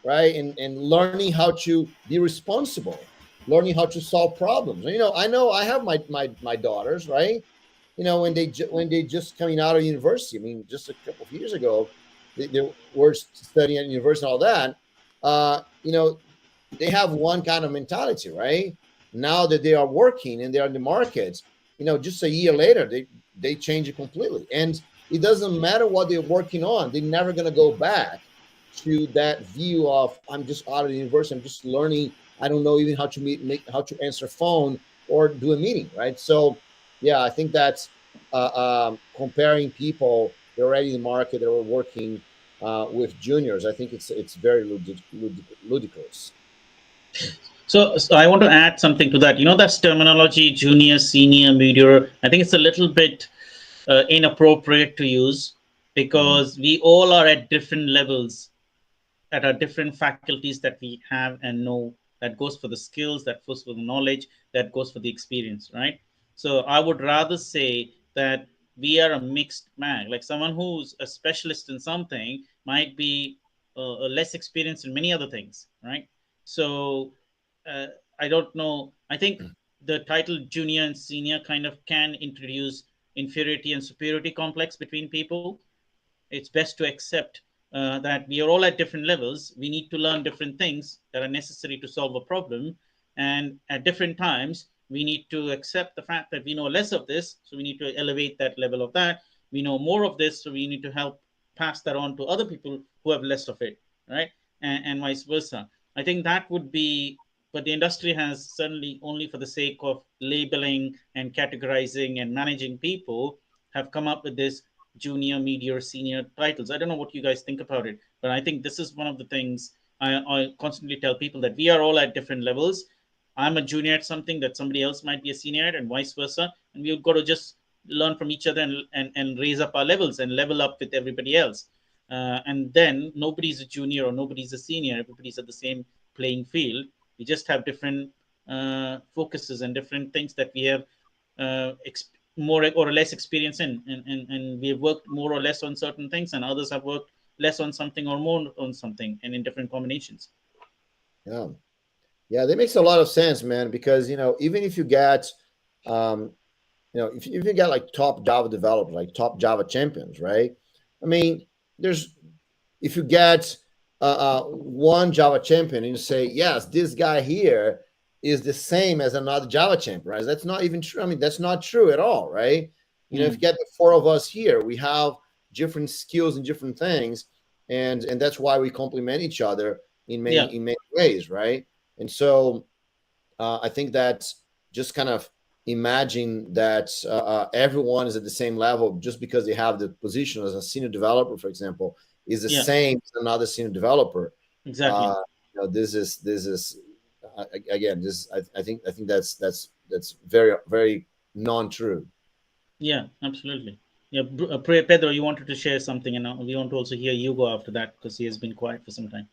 right? And learning how to be responsible, learning how to solve problems. I know I have my daughters, right? When they just coming out of university. I mean, just a couple of years ago, they were studying at university and all that. They have one kind of mentality, right? Now that they are working and they are in the market, just a year later, they change it completely. And it doesn't matter what they're working on; they're never going to go back to that view of I'm just out of the university, I'm just learning. I don't know even how to how to answer phone or do a meeting, right? So, yeah, I think that's comparing people that are already in the market that are working with juniors. I think it's very ludicrous. So I want to add something to that. That's terminology, junior, senior, medior. I think it's a little bit inappropriate to use Mhm. because we all are at different levels, at our different faculties that we have and know. That goes for the skills, that goes for the knowledge, that goes for the experience, right? So I would rather say that we are a mixed bag. Like someone who's a specialist in something might be less experienced in many other things, right? So uh, I don't know. I think the title junior and senior kind of can introduce inferiority and superiority complex between people. It's best to accept that we are all at different levels. We need to learn different things that are necessary to solve a problem. And at different times, we need to accept the fact that we know less of this. So we need to elevate that level of that. We know more of this. So we need to help pass that on to other people who have less of it, right? And vice versa. I think that would be, but the industry has certainly, only for the sake of labeling and categorizing and managing people, have come up with this junior, mid-year, senior titles. I don't know what you guys think about it, but I think this is one of the things I constantly tell people, that we are all at different levels. I'm a junior at something that somebody else might be a senior at, and vice versa. And we've got to just learn from each other and raise up our levels and level up with everybody else. And then nobody's a junior or nobody's a senior. Everybody's at the same playing field. We just have different focuses and different things that we have more or less experience in, and we have worked more or less on certain things, and others have worked less on something or more on something, and in different combinations. Yeah. Yeah, that makes a lot of sense, man. Because even if you get, um, if you get like top Java developers, like top Java champions, right? I mean, there's if you get one Java champion and you say, yes, this guy here is the same as another Java champion, right? That's not even true. I mean, that's not true at all, right? If you get the four of us here, we have different skills and different things, and that's why we complement each other Yeah, in many ways, right? And so I think that just kind of imagine that everyone is at the same level just because they have the position as a senior developer, for example, is the yeah, same as another senior developer. exactly. This is again. I think that's very very non true. Yeah, absolutely. Yeah, Pedro, you wanted to share something, and we want to also hear you go after that because he has been quiet for some time.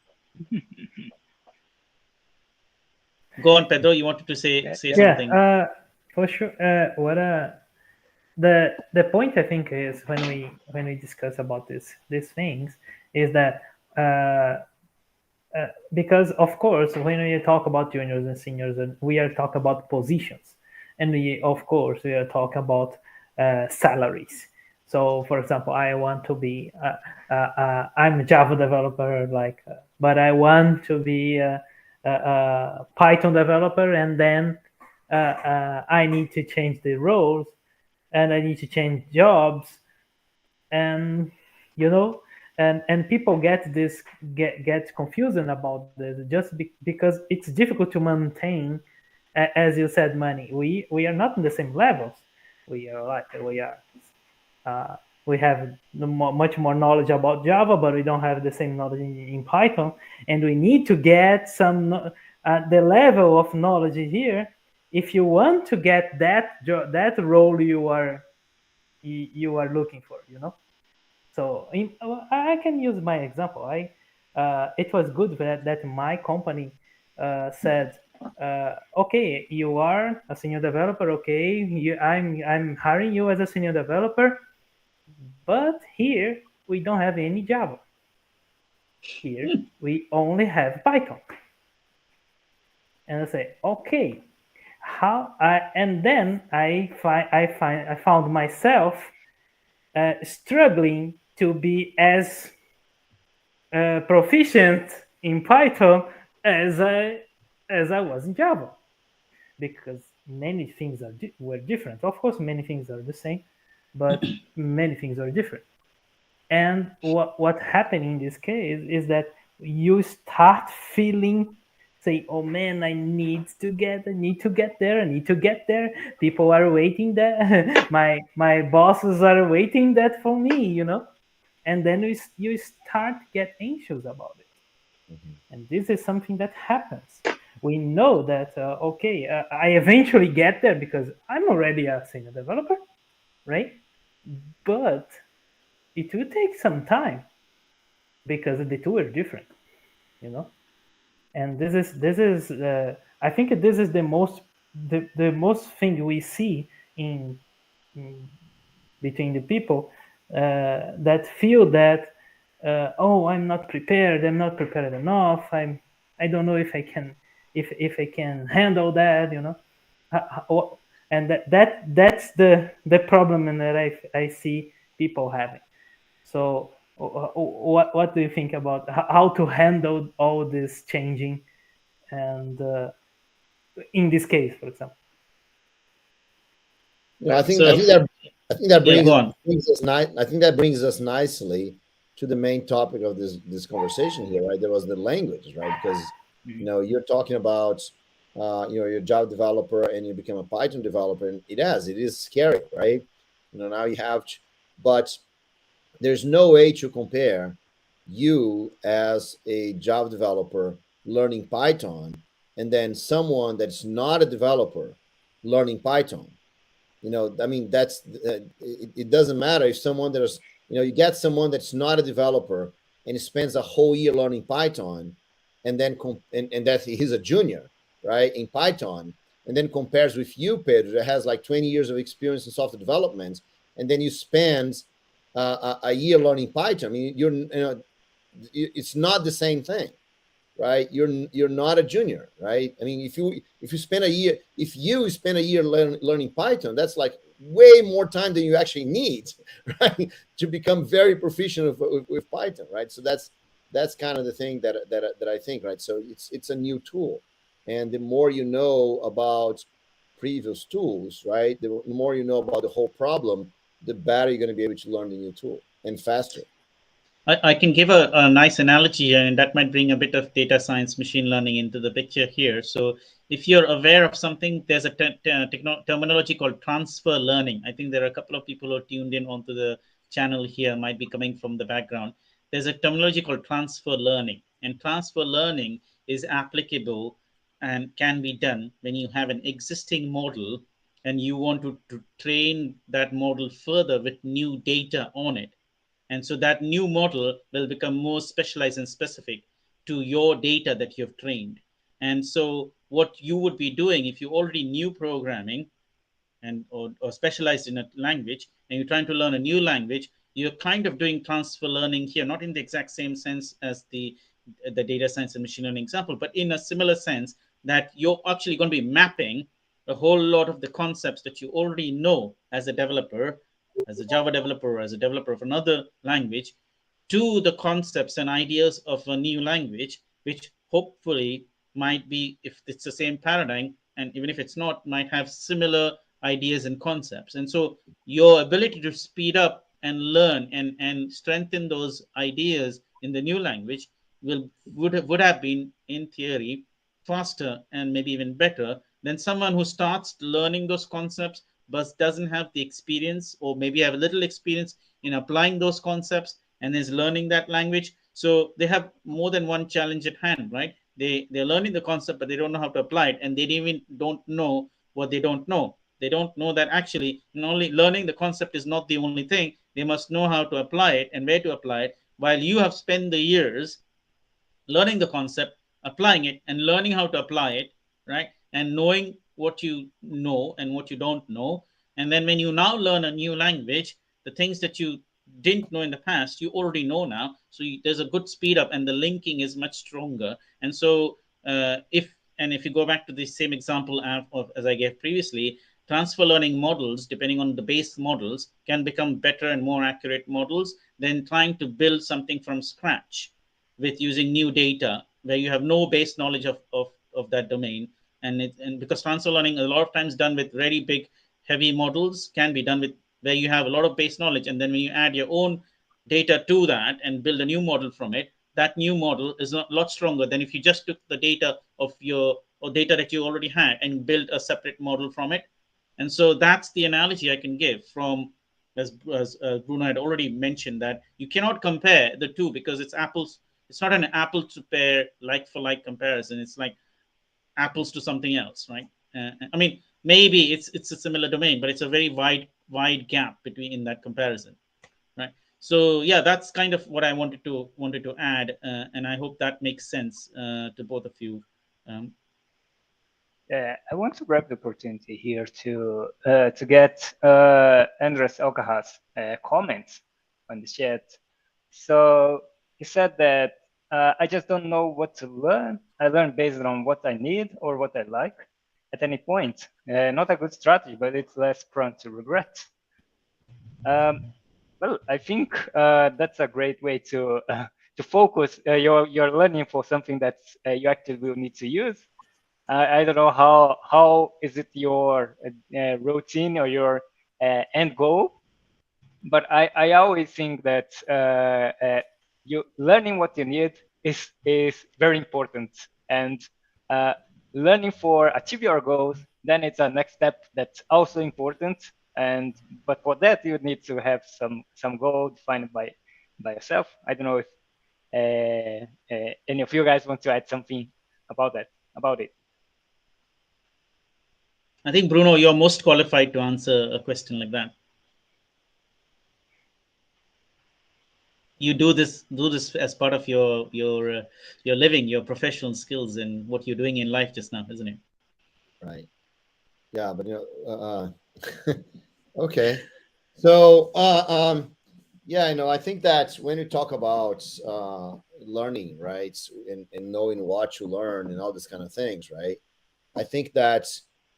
Go on, Pedro. You wanted to say Yeah. Yeah, something. for sure. What the point I think is when we discuss about these things is that because of course when we talk about juniors and seniors, and we are talking about positions, and we of course we are talking about salaries. So for example, I want to be I'm a Java developer, like, but I want to be a Python developer, and then I need to change the roles, and I need to change jobs, and you know, and people get confusing about this just because it's difficult to maintain, as you said, money. We are not in the same levels. We are like uh, we have much more knowledge about Java, but we don't have the same knowledge in Python, and we need to get some the level of knowledge here if you want to get that role you are looking for, you know. So I can use my example. It was good that my company said, okay, you are a senior developer. Okay, I'm hiring you as a senior developer, But here we don't have any Java. Here we only have Python. And I say, okay, and then I found myself struggling to be as proficient in Python as I was in Java, because many things were different. Of course, many things are the same, but many things are different. And what happened in this case is that you start feeling, say, oh man, I need to get there, I need to get there. People are waiting there. my bosses are waiting that for me, and then you start get anxious about it. And this is something that happens. We know that okay, I eventually get there because I'm already a senior developer, right? But it will take some time because the two are different, and this is I think this is the most thing we see in between the people that feel that oh, I'm not prepared enough, I don't know if I can, if I can handle that, and that's the problem, and that I see people having. So what do you think about how to handle all this changing, and in this case, for example? Yeah, So I think that yeah, go on. I think that brings us nicely to the main topic of this conversation here, right? There was the language, right? Because you're talking about you're a Java developer and you become a Python developer, and it is scary, right? Now you have to, but there's no way to compare you as a Java developer learning Python and then someone that's not a developer learning Python. I mean, it doesn't matter if someone there's, you get someone that's not a developer and he spends a whole year learning Python, and then and that he's a junior, right, in Python, and then compares with you, Pedro, that has like 20 years of experience in software development, and then you spend a year learning Python. I mean, it's not the same thing, right? You're not a junior, right? I mean, if you spend a year, learning Python, that's like way more time than you actually need, right, to become very proficient with Python, right? So that's kind of the thing that I think, right? So it's a new tool, and the more you know about previous tools, right, the more you know about the whole problem, the better you're going to be able to learn the new tool, and faster. I can give a nice analogy, and that might bring a bit of data science, machine learning into the picture here. So, if you're aware of something, there's a terminology called transfer learning. I think there are a couple of people who are tuned in onto the channel here, might be coming from the background. There's a terminology called transfer learning, and transfer learning is applicable and can be done when you have an existing model and you want to train that model further with new data on it. And so that new model will become more specialized and specific to your data that you've trained. And so what you would be doing if you already knew programming and or specialized in a language and you're trying to learn a new language, you're kind of doing transfer learning here, not in the exact same sense as the data science and machine learning example, but in a similar sense that you're actually going to be mapping a whole lot of the concepts that you already know as a developer, as a Java developer, or as a developer of another language, to the concepts and ideas of a new language, which hopefully might be, if it's the same paradigm, and even if it's not, might have similar ideas and concepts. And so your ability to speed up and learn and strengthen those ideas in the new language would have been, in theory, faster and maybe even better than someone who starts learning those concepts but doesn't have the experience, or maybe have a little experience in applying those concepts and is learning that language. So they have more than one challenge at hand, right? They're learning the concept, but they don't know how to apply it, and they even don't know what they don't know. They don't know that actually not only learning the concept is not the only thing. They must know how to apply it and where to apply it. While you have spent the years learning the concept, applying it, and learning how to apply it, right? And knowing what you know and what you don't know. And then when you now learn a new language, the things that you didn't know in the past, you already know now. So there's a good speed up, and the linking is much stronger. And so if you go back to the same example as I gave previously, transfer learning models, depending on the base models, can become better and more accurate models than trying to build something from scratch with using new data where you have no base knowledge of that domain. And because transfer learning a lot of times done with very big heavy models, can be done with where you have a lot of base knowledge, and then when you add your own data to that and build a new model from it, that new model is a lot stronger than if you just took the data of your or data that you already had and built a separate model from it. And so that's the analogy I can give from, as Bruno had already mentioned, that you cannot compare the two because it's apples. It's not an apple to pair like for like comparison. It's like apples to something else, right? I mean, maybe it's a similar domain, but it's a very wide gap between in that comparison, right? So yeah, that's kind of what I wanted to add, and I hope that makes sense to both of you. Um, I want to grab the opportunity here to get Andres Okaha's comments on the chat. So he said that I just don't know what to learn. I learn based on what I need or what I like at any point. Not a good strategy, but it's less prone to regret. Well, I think that's a great way to focus your learning for something that you actually will need to use. I don't know how is it your routine or your end goal, but I always think that you learning what you need is very important, and uh, learning for achieve your goals, then it's a next step that's also important. And but for that you need to have some goal defined by yourself. I don't know if any of you guys want to add something about it. I think Bruno, you're most qualified to answer a question like that. You do this as part of your living, your professional skills, and what you're doing in life just now, isn't it? Right. Yeah, but okay. So yeah, I think that when you talk about learning, right, and knowing what to learn and all these kind of things, right, I think that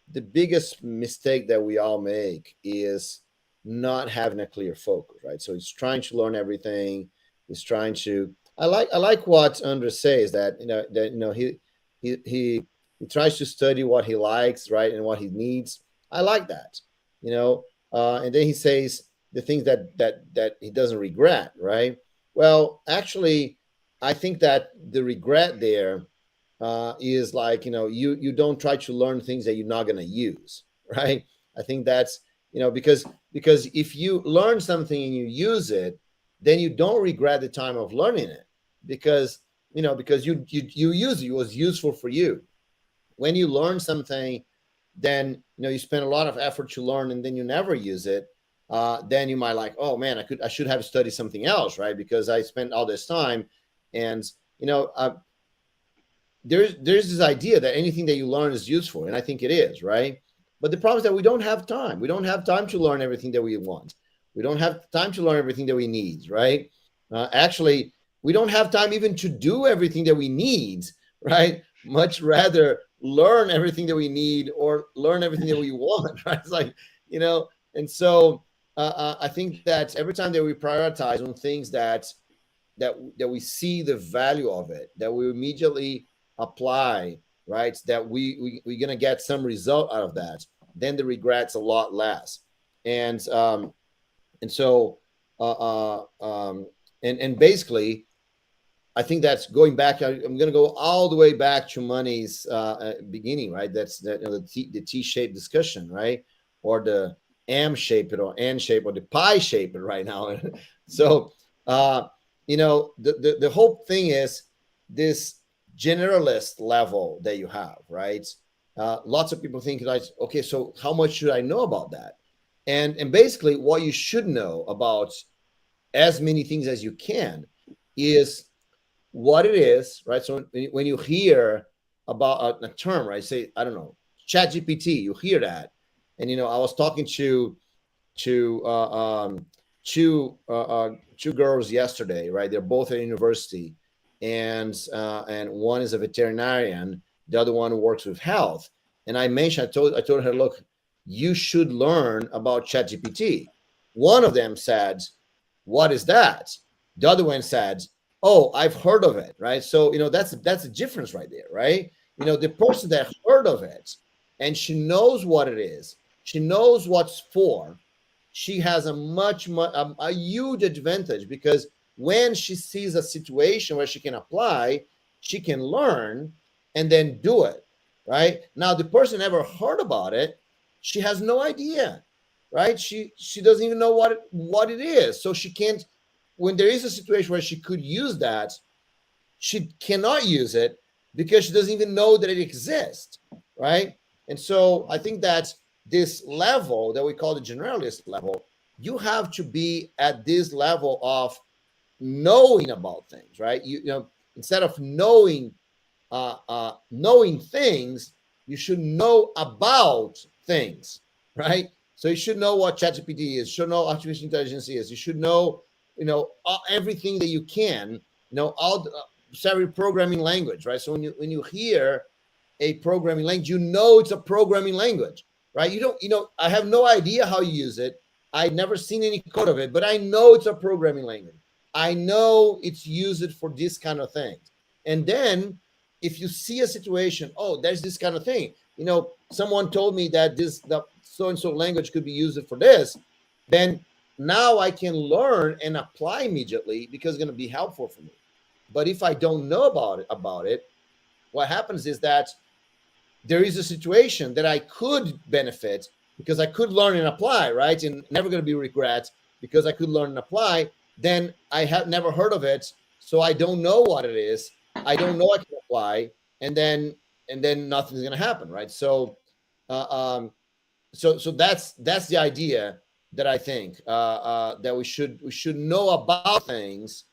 the biggest mistake that we all make is not having a clear focus, right? So he's trying to learn everything. He's trying to. I like what Andres says, that he tries to study what he likes, right, and what he needs. I like that, and then he says the things that he doesn't regret, right? Well, actually, I think that the regret there is like, you don't try to learn things that you're not going to use, right? I think that's, because if you learn something and you use it, then you don't regret the time of learning it, because you use it. It was useful for you. When you learn something, then you spend a lot of effort to learn, and then you never use it. Then you might like, oh man, I should have studied something else, right? Because I spent all this time. And there's this idea that anything that you learn is useful, and I think it is, right? But the problem is that we don't have time. We don't have time to learn everything that we want. We don't have time to learn everything that we need, right? Actually, we don't have time even to do everything that we need, right? Much rather learn everything that we need or learn everything that we want, right? It's like, and so I think that every time that we prioritize on things that we see the value of it, that we immediately apply, right, that we're going to get some result out of that, then the regret's a lot less. And so and basically, I think that's going back. I'm going to go all the way back to Money's beginning, right? That's the T-shaped discussion, right? Or the M-shaped or N-shaped or the pie-shaped right now. So, the whole thing is this generalist level that you have, right? Lots of people think like, okay, so how much should I know about that? And basically, what you should know about as many things as you can is what it is, right? So when you hear about a term, right, say, I don't know, ChatGPT, you hear that, and I was talking to two girls yesterday, right? They're both at university, and one is a veterinarian, the other one works with health. And I told her, look, you should learn about ChatGPT. One of them said, what is that? The other one said, oh, I've heard of it, right? So that's a difference right there, right? The person that heard of it and she knows what it is, she knows what's for, she has a huge advantage, because when she sees a situation where she can apply, she can learn and then do it, right? Now, the person never heard about it, she has no idea, right? She doesn't even know what it is, so she can't. When there is a situation where she could use that, she cannot use it because she doesn't even know that it exists, right? And so I think that this level that we call the generalist level, you have to be at this level of knowing about things, right? Instead of knowing things, you should know about things, right? So you should know what ChatGPT is, you should know artificial intelligence is, you should know, everything that you can, all several programming language, right? So when you hear a programming language, it's a programming language, right? I have no idea how you use it. I've never seen any code of it, but I know it's a programming language. I know it's used for this kind of things. And then if you see a situation, oh, there's this kind of thing, someone told me that the so-and-so language could be used for this, then now I can learn and apply immediately because it's going to be helpful for me. But if I don't know about it, what happens is that there is a situation that I could benefit because I could learn and apply, right? And never going to be regret because I could learn and apply. Then I have never heard of it, so I don't know what it is. I don't know I can apply, and then nothing's going to happen, right? So, so that's the idea that I think that we should know about things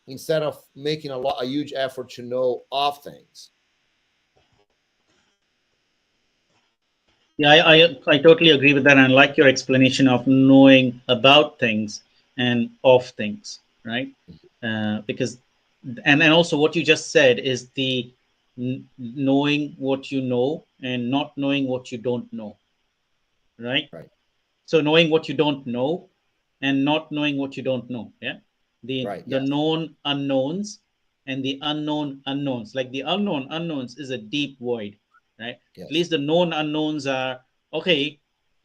instead of making a huge effort to know of things. Yeah, I totally agree with that. And I like your explanation of knowing about things and of things, right? Because, and also what you just said is the knowing what you know and not knowing what you don't know, right? Right. So knowing what you don't know and not knowing what you don't know, yeah? The Yes. known unknowns and the unknown unknowns. Like the unknown unknowns is a deep void, right? Yes. At least the known unknowns are, okay,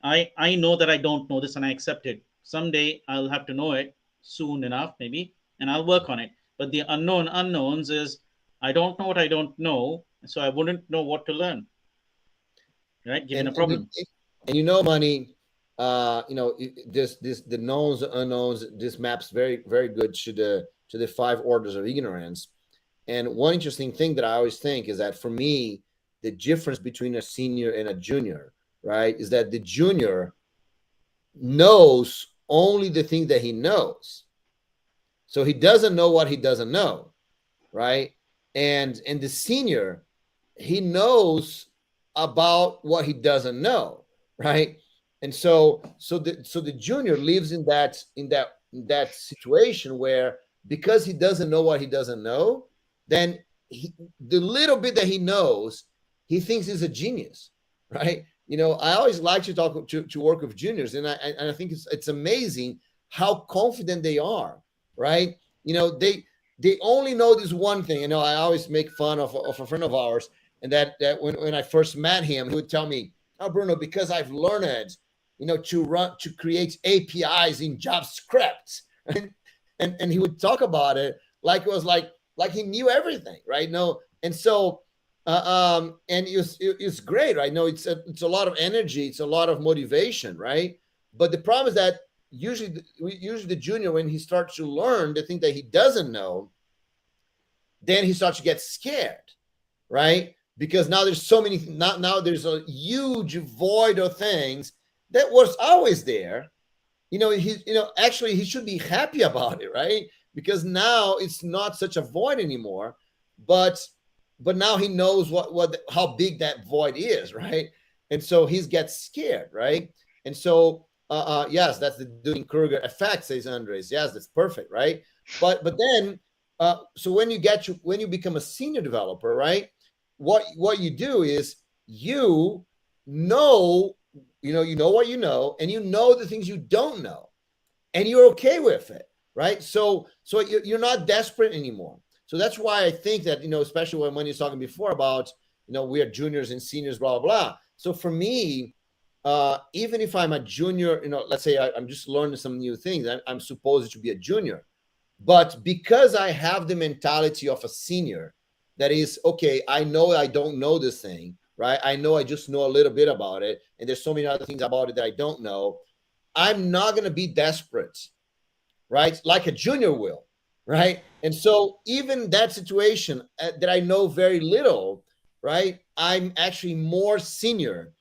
I know that I don't know this and I accept it. Someday I'll have to know it soon enough, maybe, and I'll work on it. But the unknown unknowns is, I don't know what I don't know, so I wouldn't know what to learn, right? Given a problem. And Manny, this the knowns, unknowns, this maps very, very good to the 5 orders of ignorance. And one interesting thing that I always think is that for me, the difference between a senior and a junior, right, is that the junior knows only the thing that he knows. So he doesn't know what he doesn't know, right? And the senior, he knows about what he doesn't know, right? And so the junior lives in that situation where, because he doesn't know what he doesn't know, then the little bit that he knows, he thinks he's a genius, right? I always like to talk to work with juniors, and I think it's amazing how confident they are, right? They only know this one thing. I always make fun of a friend of ours, and that when I first met him, he would tell me, "Oh, Bruno, because I've learned, to create APIs in JavaScript," and he would talk about it like it was like he knew everything, right? No, and so and it's great, right? No, it's a lot of energy, it's a lot of motivation, right? But the problem is that usually the junior, when he starts to learn the thing that he doesn't know, then he starts to get scared, right? Because now there's so many, now there's a huge void of things that was always there. Actually he should be happy about it, right? Because now it's not such a void anymore, but now he knows how big that void is, right? And so he gets scared, right? And so yes, that's the Dunning-Kruger effect, says Andres. Yes, that's perfect, right? But then, so when you become a senior developer, right? What you do is you know, you know what you know, and you know the things you don't know, and you're okay with it, right? So you're not desperate anymore. So that's why I think that, especially when you're talking before about, we are juniors and seniors, blah blah blah. So for me, even if I'm a junior, let's say I'm just learning some new things, I'm supposed to be a junior, but because I have the mentality of a senior, that is, okay, I know I don't know this thing, right? I know I just know a little bit about it, and there's so many other things about it that I don't know. I'm not going to be desperate, right? Like a junior will, right? And so even that situation that I know very little, right? I'm actually more senior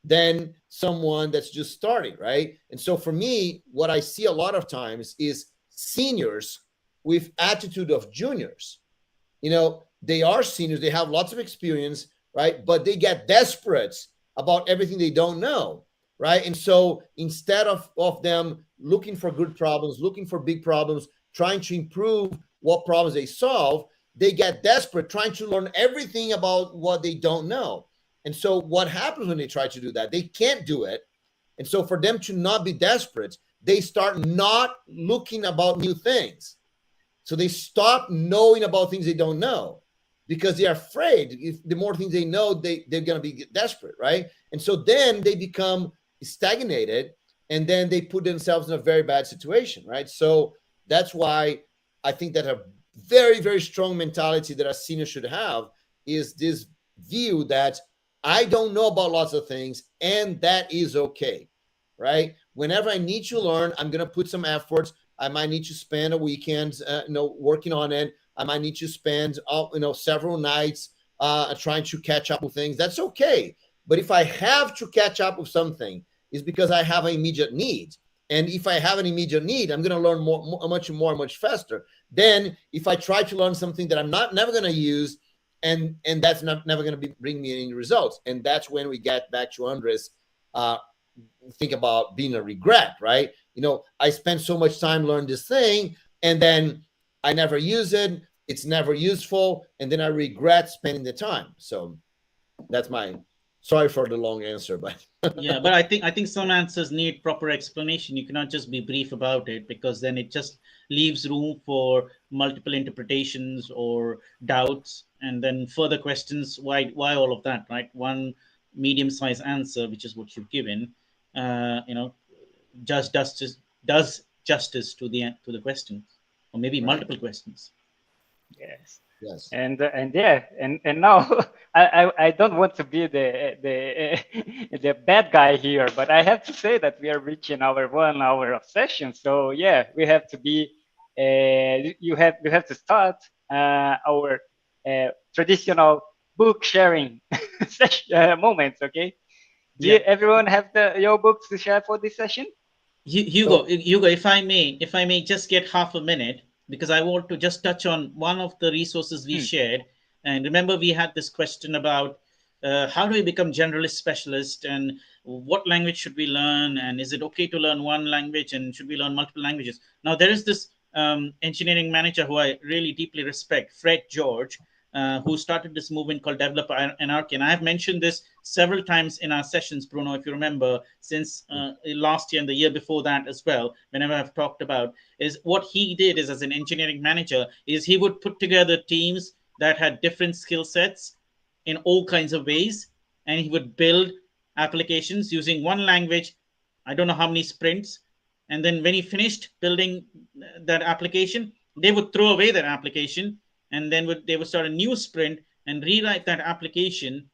than someone that's just starting, right? And so for me, what I see a lot of times is seniors with attitude of juniors. They are seniors, they have lots of experience, right? But they get desperate about everything they don't know, right? And so instead of them looking for good problems, looking for big problems, trying to improve what problems they solve, they get desperate trying to learn everything about what they don't know. And so what happens when they try to do that? They can't do it. And so for them to not be desperate, they start not looking about new things. So they stop knowing about things they don't know because they're afraid. If the more things they know, they're going to be desperate, right? And so then they become stagnated, and then they put themselves in a very bad situation, right? So that's why I think that a very, very strong mentality that a senior should have is this view that I don't know about lots of things, and that is okay, right? Whenever I need to learn, I'm going to put some effort. I might need to spend a weekend, working on it. I might need to spend, several nights trying to catch up with things. That's okay. But if I have to catch up with something, it's because I have an immediate need. And if I have an immediate need, I'm going to learn much faster than if I try to learn something that I'm never going to use, and that's never going to bring me any results. And that's when we get back to Andres. Think about being a regret, right? I spent so much time learning this thing, and then I never use it. It's never useful, and then I regret spending the time. So that's sorry for the long answer, but yeah, but I think some answers need proper explanation. You cannot just be brief about it, because then it just leaves room for multiple interpretations or doubts, and then further questions. Why all of that, right? One medium-sized answer, which is what you've given, just does justice to the question, or maybe multiple questions. Yes. yes. And yeah, and now I don't want to be the bad guy here, but I have to say that we are reaching our 1 hour of session. So yeah, we have to be you have to start our traditional book sharing moments. Okay, Yeah. everyone have your books to share for this session? Hugo, if I may just get half a minute, because I want to just touch on one of the resources we shared. And remember, we had this question about how do we become generalist specialist, and what language should we learn, and is it okay to learn one language, and should we learn multiple languages? Now, there is this engineering manager who I really deeply respect, Fred George, who started this movement called Developer Anarchy. And I have mentioned this several times in our sessions, Bruno, if you remember, since last year and the year before that as well, whenever I've talked about, is what he did is, as an engineering manager, is he would put together teams that had different skill sets in all kinds of ways, and he would build applications using one language, I don't know how many sprints. And then when he finished building that application, they would throw away that application, and then they would start a new sprint and rewrite that application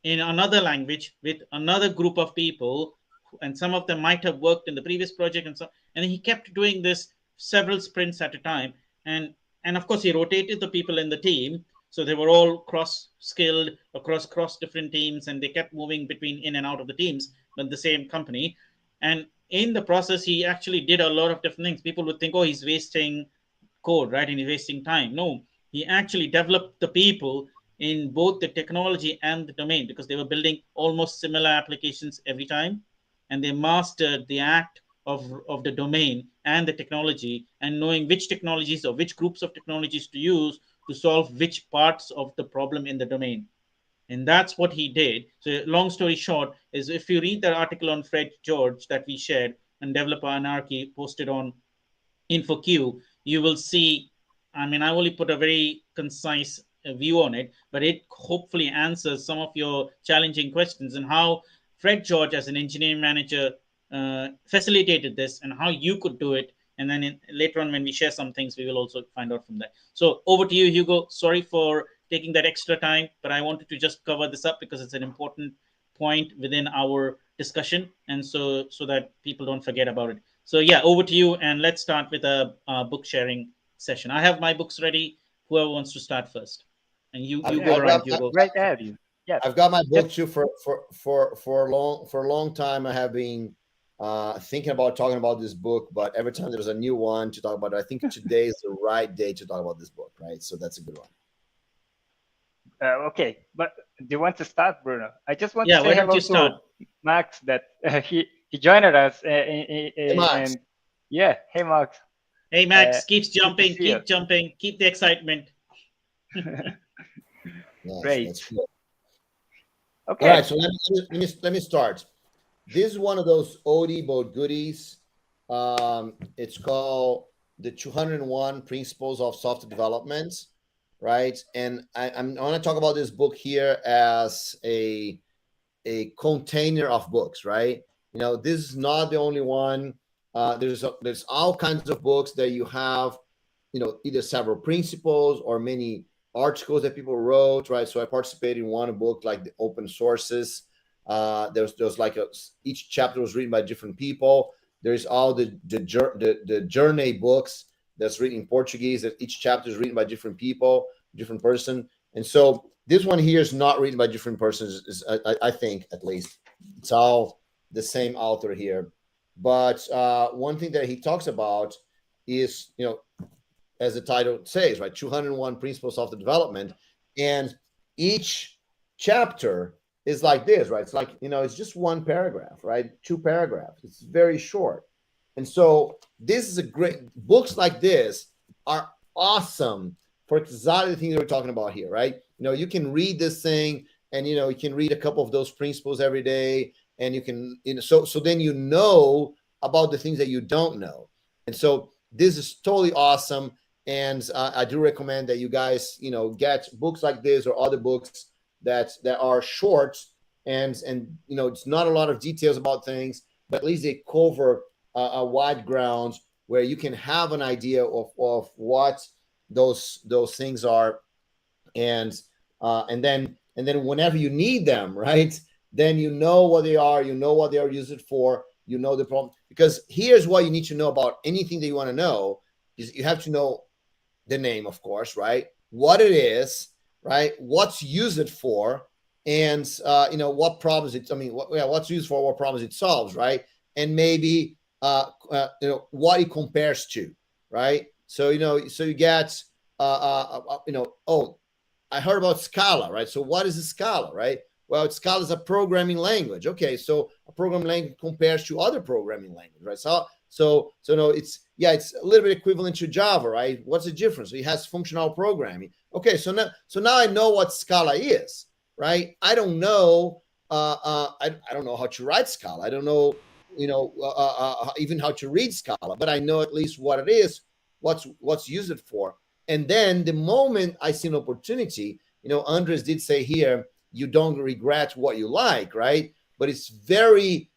in another language with another group of people, and some of them might have worked in the previous project, and he kept doing this several sprints at a time. And of course, he rotated the people in the team, so they were all cross skilled across different teams, and they kept moving between in and out of the teams with the same company. And in the process, he actually did a lot of different things. People would think, oh, he's wasting code, right? And he's wasting time. No, he actually developed the people in both the technology and the domain, because they were building almost similar applications every time. and they mastered the act of the domain and the technology, and knowing which technologies or which groups of technologies to use to solve which parts of the problem in the domain. And that's what he did. So long story short is, if you read the article on Fred George that we shared and Developer Anarchy posted on InfoQ, you will see, I mean, I only put a very concise view on it, but it hopefully answers some of your challenging questions, and how Fred George, as an engineering manager, facilitated this, and how you could do it. And then later on, when we share some things, we will also find out from that. So over to you, Hugo. Sorry for taking that extra time, but I wanted to just cover this up because it's an important point within our discussion, and so that people don't forget about it. So yeah, over to you, and let's start with a book sharing session. I have my books ready. Whoever wants to start first, and you go around. You go. Right ahead. Yes. I've got my book too for a long time. I have been thinking about talking about this book, but every time there's a new one to talk about, I think today is the right day to talk about this book, right? So that's a good one. Okay, but do you want to start, Bruno? I just want Yeah, to why say don't hello you start? to Max, that he joined us. Max. And yeah, hey Max. Hey Max, keeps good to jumping, see you. keep jumping, keep the excitement. Nice, Great. that's good. Okay. All right, so let me start. This is one of those oldie but goodies. It's called the 201 Principles of Software Development, right? And I want to talk about this book here as a container of books, right? You know, this is not the only one. There's all kinds of books that you have, you know, either several principles or many articles that people wrote, right? So I participated in one book, like the open sources. There's like each chapter was written by different people. There's all the journey books that's written in Portuguese, that each chapter is written by different people, different person. And so this one here is not written by different persons, I think, at least. It's all the same author here. But one thing that he talks about is, you know, as the title says, right, 201 Principles of the Development. And each chapter is like this, right? It's like, you know, it's just one paragraph, right? 2 paragraphs. It's very short. And so this is a great, books like this are awesome for exactly the thing that we're talking about here, right? You know, you can read this thing, and, you know, you can read a couple of those principles every day, and you can, you know, so then you know about the things that you don't know. And so this is totally awesome. And I do recommend that you guys, you know, get books like this or other books that are short, and you know, it's not a lot of details about things, but at least they cover a wide ground where you can have an idea of what those things are, and then whenever you need them, right, then you know what they are, you know what they are used for, you know the problem. Because here's what you need to know about anything that you want to know, is you have to know the name, of course, right, what it is, right, what's used for, and you know, what problems it, I mean, what's used for, what problems it solves, right, and maybe you know, what it compares to, right. So, you know, so you get you know, oh, I heard about Scala, right? So what is a Scala, right? Well, Scala is a programming language. Okay, so a programming language compares to other programming language, right? So no, it's a little bit equivalent to Java, right? What's the difference? It has functional programming. Okay, so now I know what Scala is, right? I don't know. I don't know how to write Scala. I don't know, you know, even how to read Scala, but I know at least what it is, what's used it for. And then the moment I see an opportunity, you know, Andres did say here, you don't regret what you like, right? But it's very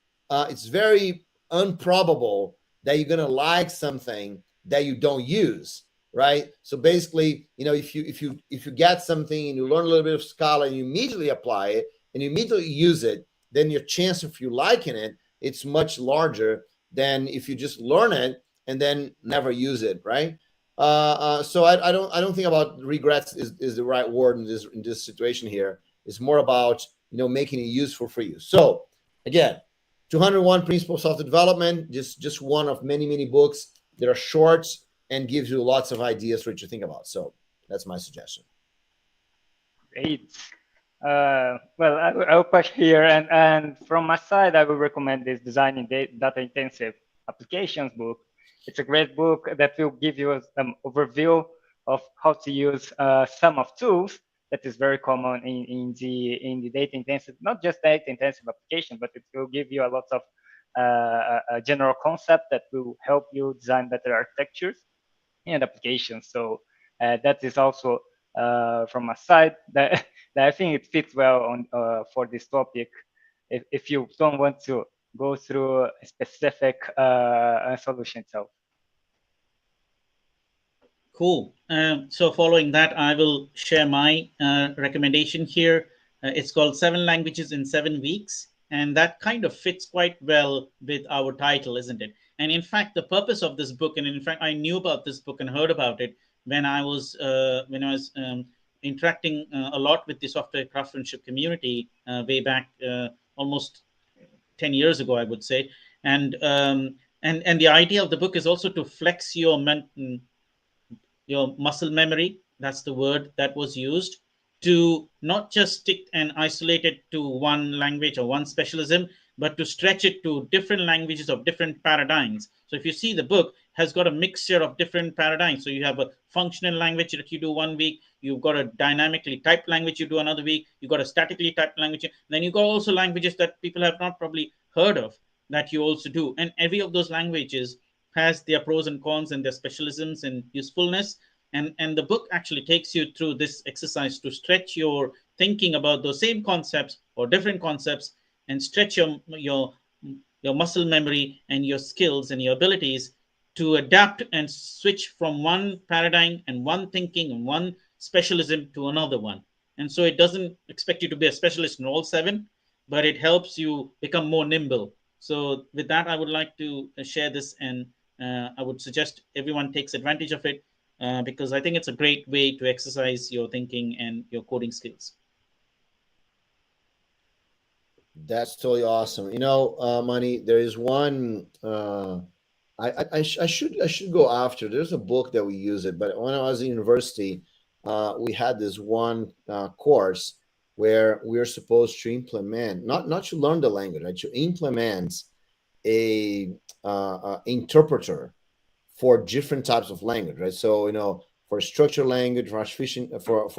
improbable that you're gonna like something that you don't use, right? So basically, you know, if you get something and you learn a little bit of Scala and you immediately apply it and you immediately use it, then your chance of you liking it, it's much larger than if you just learn it and then never use it, right? So I don't think about regrets is the right word in this situation here. It's more about, you know, making it useful for you. So again, 201 Principles of the Development, just one of many books that are short and gives you lots of ideas for you to think about. So that's my suggestion. Great. Well, I'll push here, and from my side, I will recommend this Designing Data Intensive Applications book. It's a great book that will give you an overview of how to use some of tools that is very common in the data intensive, not just data intensive application, but it will give you a lot of a general concept that will help you design better architectures and applications. So that is also from my side that, that I think it fits well on for this topic. If you don't want to go through a specific solution itself. Cool. So following that, I will share my recommendation here. It's called 7 Languages in 7 Weeks. And that kind of fits quite well with our title, isn't it? And in fact, the purpose of this book, and in fact, I knew about this book and heard about it when I was interacting a lot with the software craftsmanship community way back almost 10 years ago, I would say. And the idea of the book is also to flex your muscle memory. That's the word that was used, to not just stick and isolate it to one language or one specialism, but to stretch it to different languages of different paradigms. So if you see, the book has got a mixture of different paradigms. So you have a functional language that you do one week, you've got a dynamically typed language you do another week, you've got a statically typed language, then you've got also languages that people have not probably heard of that you also do. And every of those languages has their pros and cons and their specialisms and usefulness. And the book actually takes you through this exercise to stretch your thinking about those same concepts or different concepts, and stretch your muscle memory and your skills and your abilities to adapt and switch from one paradigm and one thinking and one specialism to another one. And so it doesn't expect you to be a specialist in all 7, but it helps you become more nimble. So with that, I would like to share this, and I would suggest everyone takes advantage of it, because I think it's a great way to exercise your thinking and your coding skills. That's totally awesome. Money. There is one. I should go after. There's a book that we use it, but when I was in university, we had this one course where we are supposed to implement, not to learn the language, right, to implement a interpreter for different types of language, right? So for structured language, for artificial, for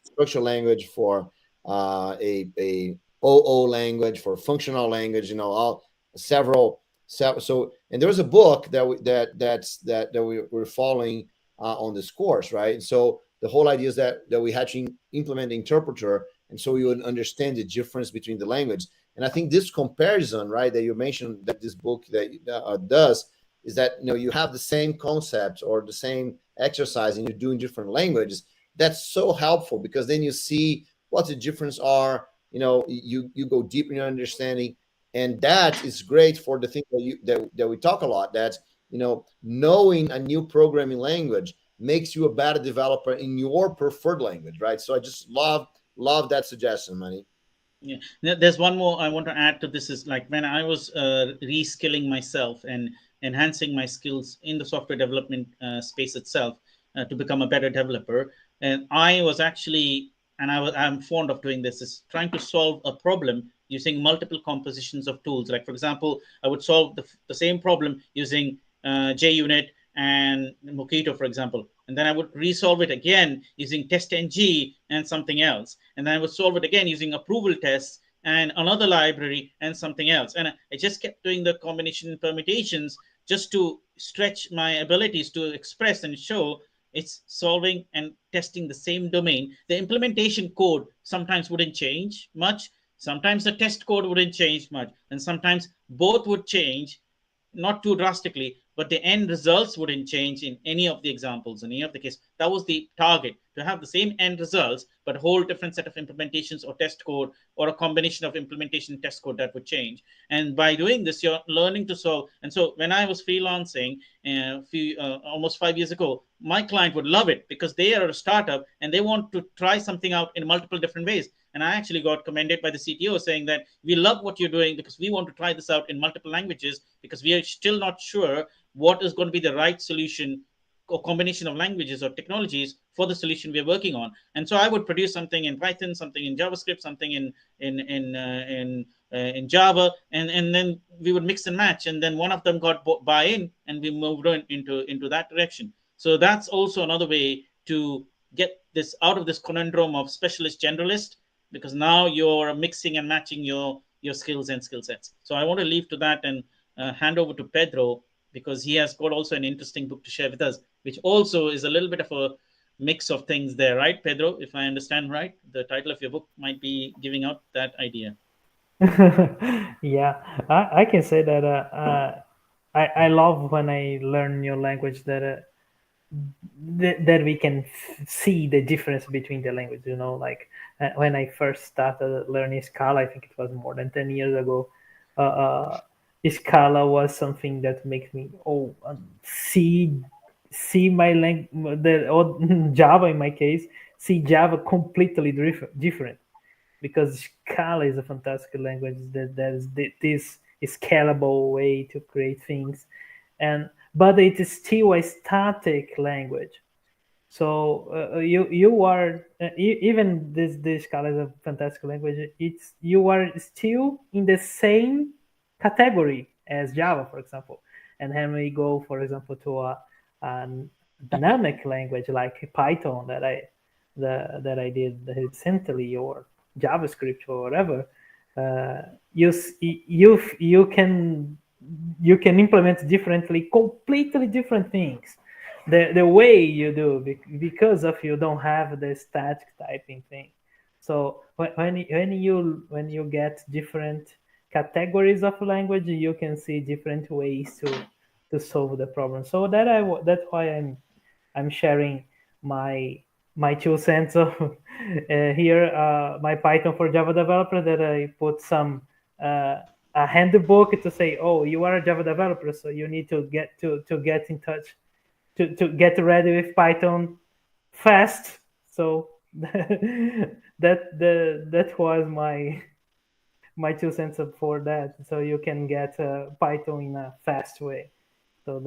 structured language, for a OO language, for functional language, all several. So, and there was a book that we were following on this course, right? And so the whole idea is that we had to implement the interpreter, and so we would understand the difference between the language. And I think this comparison, right, that you mentioned that this book that does, is that you have the same concept or the same exercise and you do in different languages. That's so helpful, because then you see what the difference are. You go deep in your understanding, and that is great for the thing that we talk a lot. That knowing a new programming language makes you a better developer in your preferred language, right? So I just love that suggestion, Manny. Yeah, there's one more I want to add to this. Is like when I was reskilling myself and enhancing my skills in the software development space itself, to become a better developer. And I was actually, and I'm fond of doing this, is trying to solve a problem using multiple compositions of tools. Like, for example, I would solve the same problem using JUnit and Mockito, for example. And then I would resolve it again using TestNG and something else. And then I would solve it again using approval tests and another library and something else. And I just kept doing the combination permutations just to stretch my abilities to express and show it's solving and testing the same domain. The implementation code sometimes wouldn't change much. Sometimes the test code wouldn't change much. And sometimes both would change, not too drastically, but the end results wouldn't change in any of the examples, in any of the cases. That was the target, to have the same end results, but a whole different set of implementations or test code, or a combination of implementation test code that would change. And by doing this, you're learning to solve. And so when I was freelancing almost 5 years ago, my client would love it because they are a startup and they want to try something out in multiple different ways. And I actually got commended by the CTO saying that we love what you're doing because we want to try this out in multiple languages, because we are still not sure what is going to be the right solution or combination of languages or technologies for the solution we are working on. And so I would produce something in Python, something in JavaScript, something in Java, and then we would mix and match, and then one of them got buy-in, and we moved on into that direction. So that's also another way to get this out of this conundrum of specialist generalist, because now you're mixing and matching your skills and skill sets. So I want to leave to that and hand over to Pedro, because he has got also an interesting book to share with us, which also is a little bit of a mix of things there, right, Pedro? If I understand right, the title of your book might be giving out that idea. Yeah, I can say that I love when I learn new language that we can see the difference between the language. Like when I first started learning Scala, I think it was more than 10 years ago. Scala was something that makes me see my language, or Java in my case, see Java completely different, because Scala is a fantastic language that is this scalable way to create things, but it is still a static language. So you are even this Scala is a fantastic language. You are still in the same category as Java, for example. And then we go, for example, to a dynamic language like Python that I did recently, or JavaScript or whatever. You can implement differently, completely different things. The way you do, because of you don't have the static typing thing. So when you get different categories of language, you can see different ways to solve the problem. So that's why I'm sharing my 2 cents of here, my Python for Java developer, that I put some a handbook to say, oh, you are a Java developer, so you need to get in touch, to get ready with Python fast. So that was my 2 cents for that. So you can get Python in a fast way. So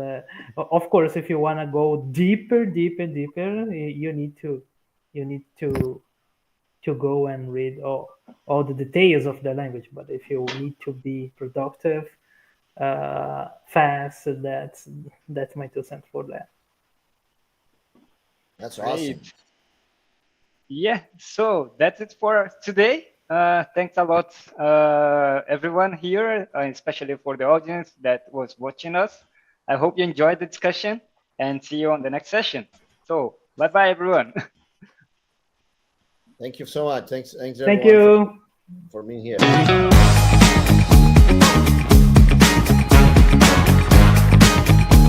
of course, if you want to go deeper, you need to go and read all the details of the language. But if you need to be productive, fast, that's my 2 cents for that. That's Great. awesome. Yeah, so that's it for today. Thanks a lot, everyone here, especially for the audience that was watching us. I hope you enjoyed the discussion, and see you on the next session. So, bye-bye, everyone. Thank you so much. Thanks Thank everyone you. for being here.